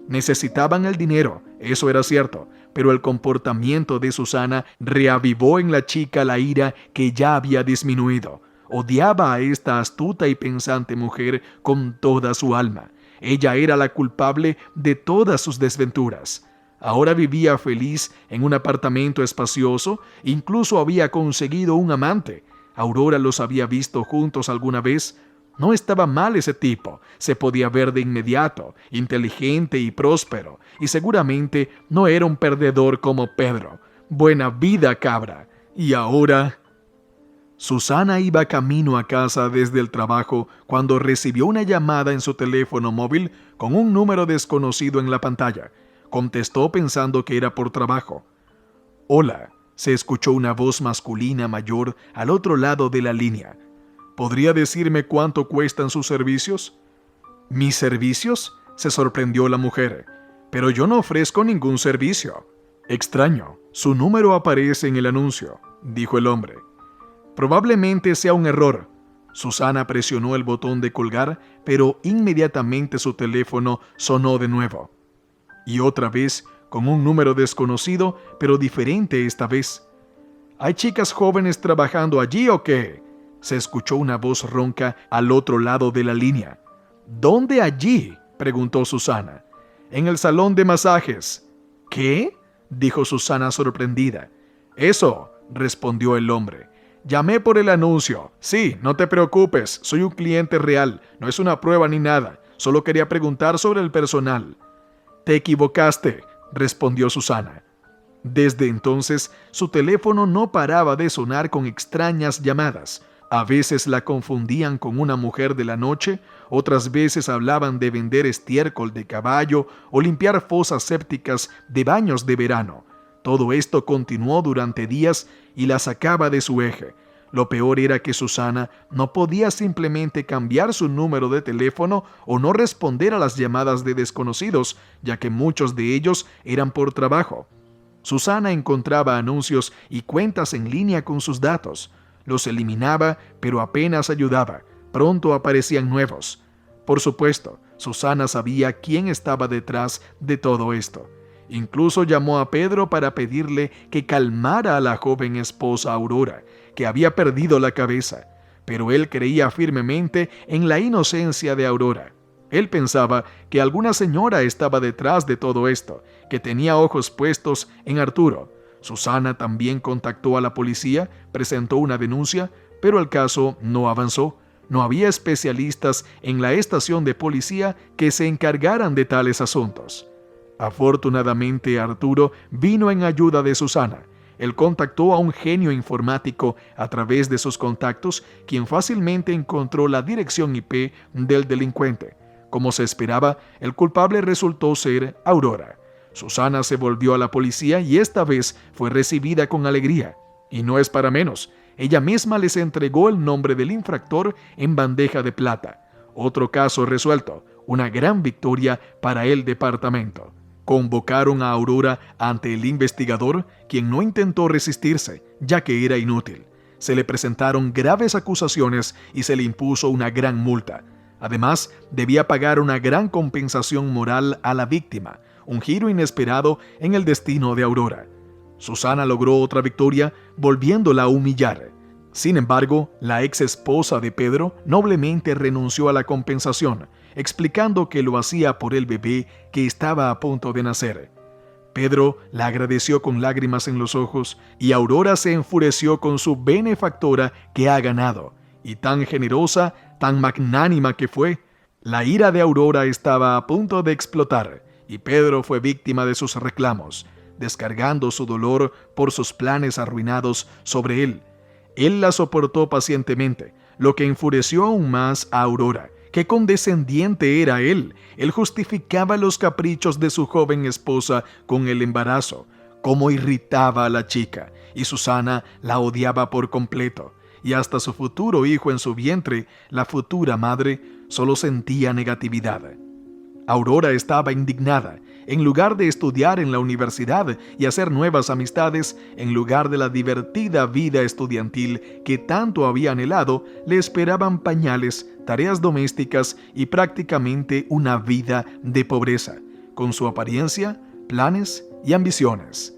Speaker 2: Necesitaban el dinero, eso era cierto, pero el comportamiento de Susana reavivó en la chica la ira que ya había disminuido. Odiaba a esta astuta y pensante mujer con toda su alma. Ella era la culpable de todas sus desventuras. Ahora vivía feliz en un apartamento espacioso, incluso había conseguido un amante. Aurora los había visto juntos alguna vez. No estaba mal ese tipo, se podía ver de inmediato, inteligente y próspero, y seguramente no era un perdedor como Pedro. Buena vida, cabra. Y ahora... Susana iba camino a casa desde el trabajo cuando recibió una llamada en su teléfono móvil con un número desconocido en la pantalla. Contestó pensando que era por trabajo. «Hola», se escuchó una voz masculina mayor al otro lado de la línea. «¿Podría decirme cuánto cuestan sus servicios?» «¿Mis servicios?», se sorprendió la mujer. «Pero yo no ofrezco ningún servicio». «Extraño, su número aparece en el anuncio», dijo el hombre. «Probablemente sea un error». Susana presionó el botón de colgar, pero inmediatamente su teléfono sonó de nuevo. Y otra vez, con un número desconocido, pero diferente esta vez. «¿Hay chicas jóvenes trabajando allí o qué?», se escuchó una voz ronca al otro lado de la línea. «¿Dónde allí?», preguntó Susana. «En el salón de masajes». «¿Qué?», dijo Susana sorprendida. «Eso», respondió el hombre. «Llamé por el anuncio. Sí, no te preocupes, soy un cliente real, no es una prueba ni nada, solo quería preguntar sobre el personal». «Te equivocaste», respondió Susana. Desde entonces, su teléfono no paraba de sonar con extrañas llamadas. A veces la confundían con una mujer de la noche, otras veces hablaban de vender estiércol de caballo o limpiar fosas sépticas de baños de verano. Todo esto continuó durante días y la sacaba de su eje. Lo peor era que Susana no podía simplemente cambiar su número de teléfono o no responder a las llamadas de desconocidos, ya que muchos de ellos eran por trabajo. Susana encontraba anuncios y cuentas en línea con sus datos. Los eliminaba, pero apenas ayudaba. Pronto aparecían nuevos. Por supuesto, Susana sabía quién estaba detrás de todo esto. Incluso llamó a Pedro para pedirle que calmara a la joven esposa Aurora, que había perdido la cabeza. Pero él creía firmemente en la inocencia de Aurora. Él pensaba que alguna señora estaba detrás de todo esto, que tenía ojos puestos en Arturo. Susana también contactó a la policía, presentó una denuncia, pero el caso no avanzó. No había especialistas en la estación de policía que se encargaran de tales asuntos. Afortunadamente, Arturo vino en ayuda de Susana. Él contactó a un genio informático a través de sus contactos, quien fácilmente encontró la dirección IP del delincuente. Como se esperaba, el culpable resultó ser Aurora. Susana se volvió a la policía y esta vez fue recibida con alegría. Y no es para menos. Ella misma les entregó el nombre del infractor en bandeja de plata. Otro caso resuelto, una gran victoria para el departamento. Convocaron a Aurora ante el investigador, quien no intentó resistirse, ya que era inútil. Se le presentaron graves acusaciones y se le impuso una gran multa. Además, debía pagar una gran compensación moral a la víctima, un giro inesperado en el destino de Aurora. Susana logró otra victoria, volviéndola a humillar. Sin embargo, la ex esposa de Pedro noblemente renunció a la compensación, explicando que lo hacía por el bebé que estaba a punto de nacer. Pedro la agradeció con lágrimas en los ojos y Aurora se enfureció con su benefactora que ha ganado, y tan generosa, tan magnánima que fue. La ira de Aurora estaba a punto de explotar y Pedro fue víctima de sus reclamos, descargando su dolor por sus planes arruinados sobre él. Él la soportó pacientemente, lo que enfureció aún más a Aurora. ¡Qué condescendiente era él! Él justificaba los caprichos de su joven esposa con el embarazo. Cómo irritaba a la chica, y Susana la odiaba por completo. Y hasta su futuro hijo en su vientre, la futura madre, solo sentía negatividad. Aurora estaba indignada. En lugar de estudiar en la universidad y hacer nuevas amistades, en lugar de la divertida vida estudiantil que tanto había anhelado, le esperaban pañales, tareas domésticas y prácticamente una vida de pobreza, con su apariencia, planes y ambiciones.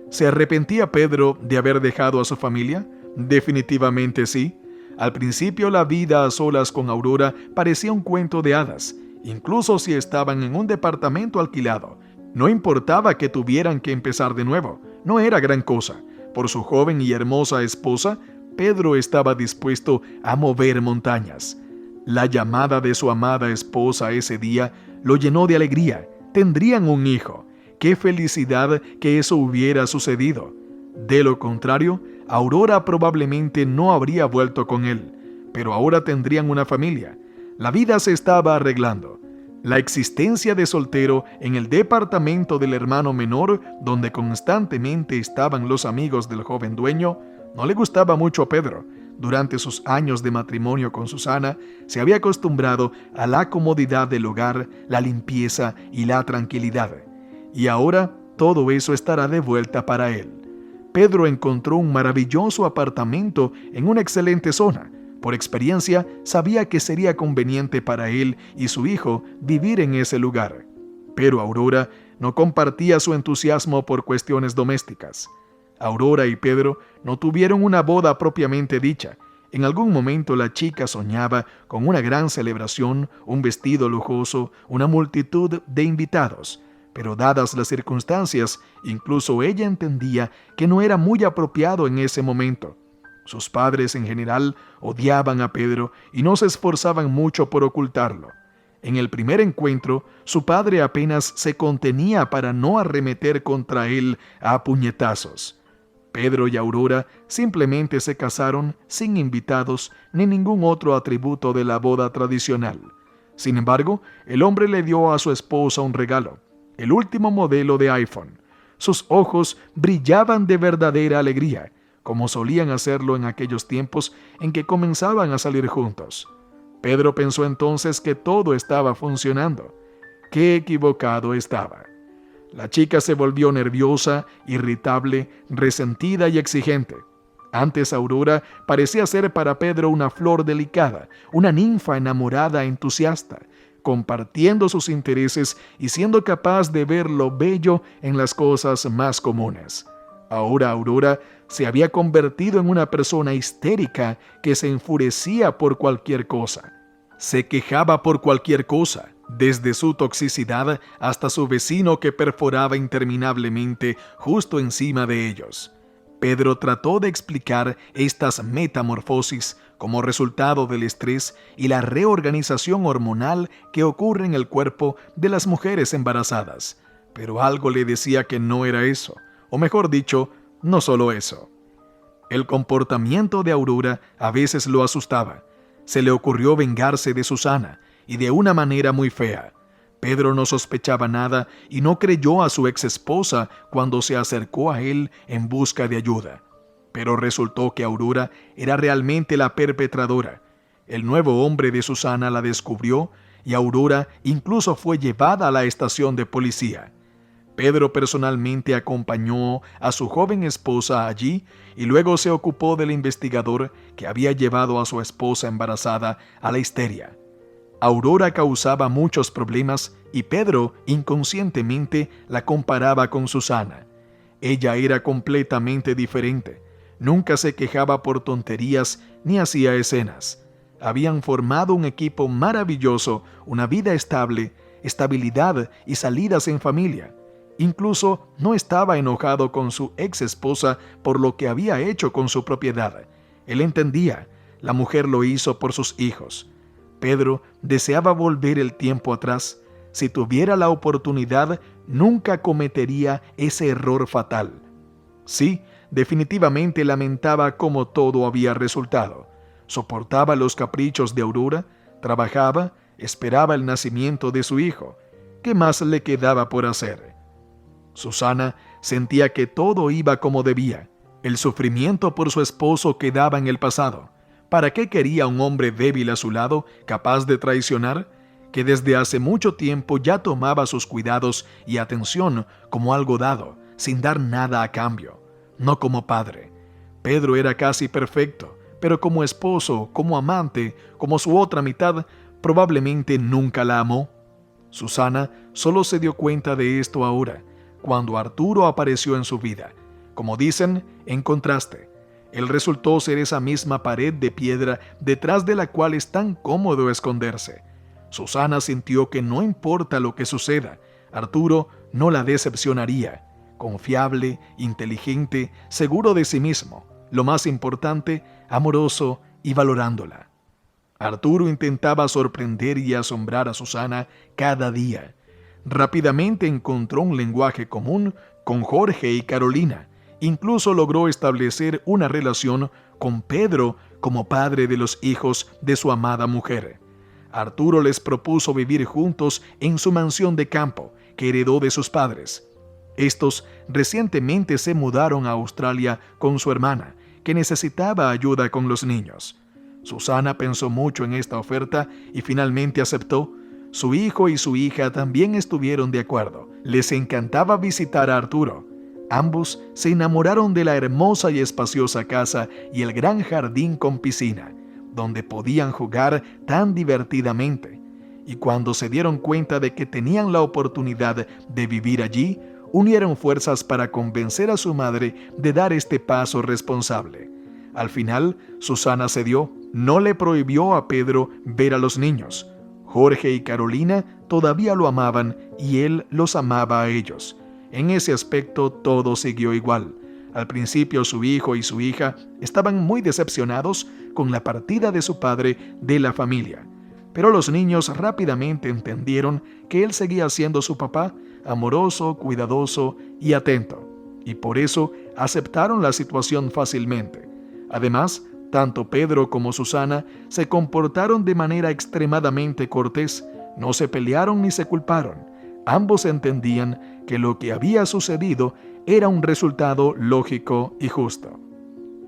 Speaker 2: ¿Se arrepentía Pedro de haber dejado a su familia? Definitivamente sí. Al principio la vida a solas con Aurora parecía un cuento de hadas, incluso si estaban en un departamento alquilado. No importaba que tuvieran que empezar de nuevo, no era gran cosa. Por su joven y hermosa esposa, Pedro estaba dispuesto a mover montañas. La llamada de su amada esposa ese día lo llenó de alegría. Tendrían un hijo. ¡Qué felicidad que eso hubiera sucedido! De lo contrario, Aurora probablemente no habría vuelto con él, pero ahora tendrían una familia. La vida se estaba arreglando. La existencia de soltero en el departamento del hermano menor, donde constantemente estaban los amigos del joven dueño, no le gustaba mucho a Pedro. Durante sus años de matrimonio con Susana, se había acostumbrado a la comodidad del hogar, la limpieza y la tranquilidad. Y ahora todo eso estará de vuelta para él. Pedro encontró un maravilloso apartamento en una excelente zona. Por experiencia, sabía que sería conveniente para él y su hijo vivir en ese lugar. Pero Aurora no compartía su entusiasmo por cuestiones domésticas. Aurora y Pedro no tuvieron una boda propiamente dicha. En algún momento la chica soñaba con una gran celebración, un vestido lujoso, una multitud de invitados. Pero dadas las circunstancias, incluso ella entendía que no era muy apropiado en ese momento. Sus padres en general odiaban a Pedro y no se esforzaban mucho por ocultarlo. En el primer encuentro, su padre apenas se contenía para no arremeter contra él a puñetazos. Pedro y Aurora simplemente se casaron sin invitados ni ningún otro atributo de la boda tradicional. Sin embargo, el hombre le dio a su esposa un regalo, el último modelo de iPhone. Sus ojos brillaban de verdadera alegría, como solían hacerlo en aquellos tiempos en que comenzaban a salir juntos. Pedro pensó entonces que todo estaba funcionando. ¡Qué equivocado estaba! La chica se volvió nerviosa, irritable, resentida y exigente. Antes Aurora parecía ser para Pedro una flor delicada, una ninfa enamorada, entusiasta, compartiendo sus intereses y siendo capaz de ver lo bello en las cosas más comunes. Ahora Aurora se había convertido en una persona histérica que se enfurecía por cualquier cosa. Se quejaba por cualquier cosa, desde su toxicidad hasta su vecino que perforaba interminablemente justo encima de ellos. Pedro trató de explicar estas metamorfosis como resultado del estrés y la reorganización hormonal que ocurre en el cuerpo de las mujeres embarazadas, pero algo le decía que no era eso, o mejor dicho, no solo eso. El comportamiento de Aurora a veces lo asustaba. Se le ocurrió vengarse de Susana, y de una manera muy fea. Pedro no sospechaba nada y no creyó a su ex esposa cuando se acercó a él en busca de ayuda. Pero resultó que Aurora era realmente la perpetradora. El nuevo hombre de Susana la descubrió y Aurora incluso fue llevada a la estación de policía. Pedro personalmente acompañó a su joven esposa allí y luego se ocupó del investigador que había llevado a su esposa embarazada a la histeria. Aurora causaba muchos problemas y Pedro inconscientemente la comparaba con Susana. Ella era completamente diferente. Nunca se quejaba por tonterías ni hacía escenas. Habían formado un equipo maravilloso, una vida estable, estabilidad y salidas en familia. Incluso no estaba enojado con su ex esposa por lo que había hecho con su propiedad. Él entendía, la mujer lo hizo por sus hijos. Pedro deseaba volver el tiempo atrás. Si tuviera la oportunidad, nunca cometería ese error fatal. Sí, definitivamente lamentaba cómo todo había resultado. Soportaba los caprichos de Aurora, trabajaba, esperaba el nacimiento de su hijo. ¿Qué más le quedaba por hacer? Susana sentía que todo iba como debía. El sufrimiento por su esposo quedaba en el pasado. ¿Para qué quería un hombre débil a su lado, capaz de traicionar? Que desde hace mucho tiempo ya tomaba sus cuidados y atención como algo dado, sin dar nada a cambio. No como padre. Pedro era casi perfecto, pero como esposo, como amante, como su otra mitad, probablemente nunca la amó. Susana solo se dio cuenta de esto ahora, cuando Arturo apareció en su vida. Como dicen, en contraste. Él resultó ser esa misma pared de piedra detrás de la cual es tan cómodo esconderse. Susana sintió que no importa lo que suceda, Arturo no la decepcionaría. Confiable, inteligente, seguro de sí mismo, lo más importante, amoroso y valorándola. Arturo intentaba sorprender y asombrar a Susana cada día. Rápidamente encontró un lenguaje común con Jorge y Carolina. Incluso logró establecer una relación con Pedro como padre de los hijos de su amada mujer. Arturo les propuso vivir juntos en su mansión de campo que heredó de sus padres. Estos recientemente se mudaron a Australia con su hermana, que necesitaba ayuda con los niños. Susana pensó mucho en esta oferta y finalmente aceptó. Su hijo y su hija también estuvieron de acuerdo. Les encantaba visitar a Arturo. Ambos se enamoraron de la hermosa y espaciosa casa y el gran jardín con piscina, donde podían jugar tan divertidamente. Y cuando se dieron cuenta de que tenían la oportunidad de vivir allí, unieron fuerzas para convencer a su madre de dar este paso responsable. Al final, Susana cedió. No le prohibió a Pedro ver a los niños. Jorge y Carolina todavía lo amaban y él los amaba a ellos. En ese aspecto todo siguió igual. Al principio su hijo y su hija estaban muy decepcionados con la partida de su padre de la familia. Pero los niños rápidamente entendieron que él seguía siendo su papá, amoroso, cuidadoso y atento. Y por eso aceptaron la situación fácilmente. Además, tanto Pedro como Susana se comportaron de manera extremadamente cortés. No se pelearon ni se culparon. Ambos entendían que lo que había sucedido era un resultado lógico y justo.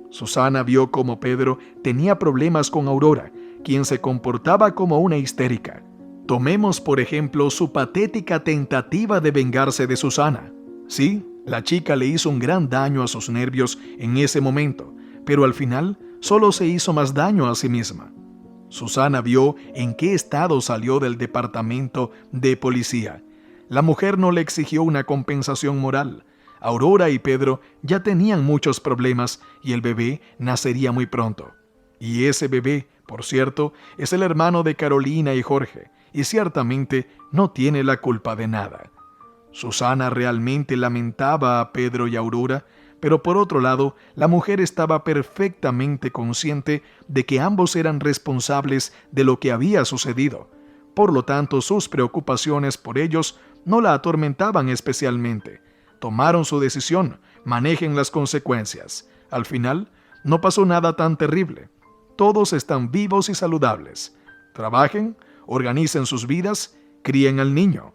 Speaker 2: Susana vio cómo Pedro tenía problemas con Aurora, quien se comportaba como una histérica. Tomemos, por ejemplo, su patética tentativa de vengarse de Susana. Sí, la chica le hizo un gran daño a sus nervios en ese momento, pero al final solo se hizo más daño a sí misma. Susana vio en qué estado salió del departamento de policía. La mujer no le exigió una compensación moral. Aurora y Pedro ya tenían muchos problemas y el bebé nacería muy pronto. Y ese bebé, por cierto, es el hermano de Carolina y Jorge, y ciertamente no tiene la culpa de nada. Susana realmente lamentaba a Pedro y Aurora, pero por otro lado, la mujer estaba perfectamente consciente de que ambos eran responsables de lo que había sucedido. Por lo tanto, sus preocupaciones por ellos no la atormentaban especialmente. Tomaron su decisión, manejen las consecuencias. Al final, no pasó nada tan terrible. Todos están vivos y saludables. Trabajen, organicen sus vidas, críen al niño.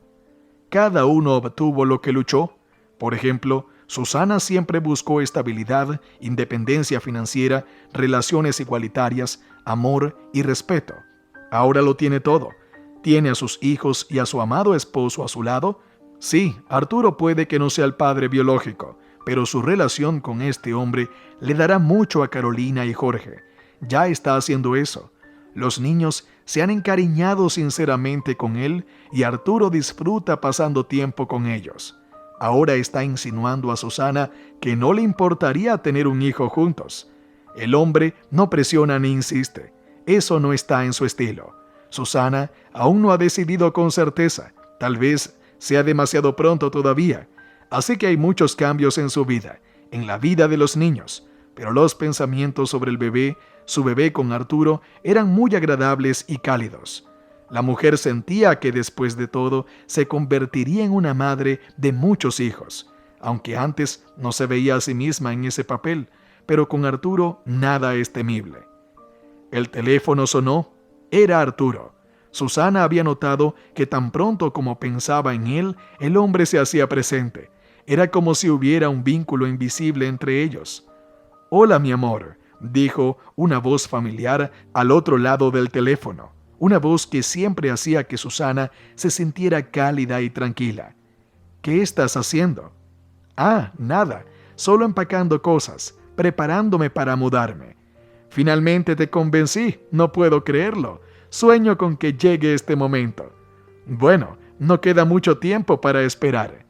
Speaker 2: Cada uno obtuvo lo que luchó. Por ejemplo, Susana siempre buscó estabilidad, independencia financiera, relaciones igualitarias, amor y respeto. Ahora lo tiene todo. Tiene a sus hijos y a su amado esposo a su lado. Sí, Arturo puede que no sea el padre biológico, pero su relación con este hombre le dará mucho a Carolina y Jorge. Ya está haciendo eso. Los niños se han encariñado sinceramente con él y Arturo disfruta pasando tiempo con ellos. Ahora está insinuando a Susana que no le importaría tener un hijo juntos. El hombre no presiona ni insiste. Eso no está en su estilo. Susana aún no ha decidido con certeza. Tal vez sea demasiado pronto todavía. Así que hay muchos cambios en su vida, en la vida de los niños. Pero los pensamientos sobre el bebé, su bebé con Arturo, eran muy agradables y cálidos. La mujer sentía que después de todo se convertiría en una madre de muchos hijos, aunque antes no se veía a sí misma en ese papel, pero con Arturo nada es temible. El teléfono sonó. Era Arturo. Susana había notado que tan pronto como pensaba en él, el hombre se hacía presente. Era como si hubiera un vínculo invisible entre ellos. «Hola, mi amor», dijo una voz familiar al otro lado del teléfono. Una voz que siempre hacía que Susana se sintiera cálida y tranquila. «¿Qué estás haciendo?» «Ah, nada, solo empacando cosas, preparándome para mudarme». «Finalmente te convencí, no puedo creerlo. Sueño con que llegue este momento». «Bueno, no queda mucho tiempo para esperar».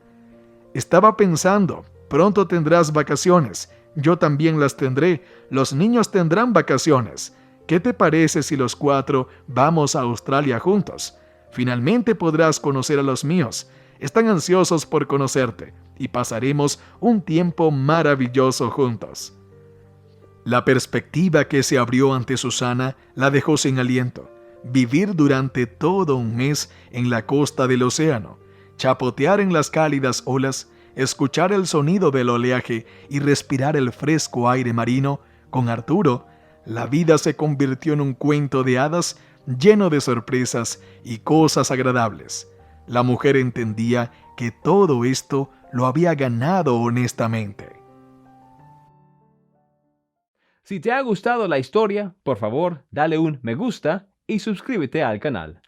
Speaker 2: «Estaba pensando, pronto tendrás vacaciones, yo también las tendré, los niños tendrán vacaciones. ¿Qué te parece si los 4 vamos a Australia juntos? Finalmente podrás conocer a los míos. Están ansiosos por conocerte y pasaremos un tiempo maravilloso juntos». La perspectiva que se abrió ante Susana la dejó sin aliento. Vivir durante todo un mes en la costa del océano, chapotear en las cálidas olas, escuchar el sonido del oleaje y respirar el fresco aire marino, con Arturo, la vida se convirtió en un cuento de hadas lleno de sorpresas y cosas agradables. La mujer entendía que todo esto lo había ganado honestamente.
Speaker 1: Si te ha gustado la historia, por favor, dale un me gusta y suscríbete al canal.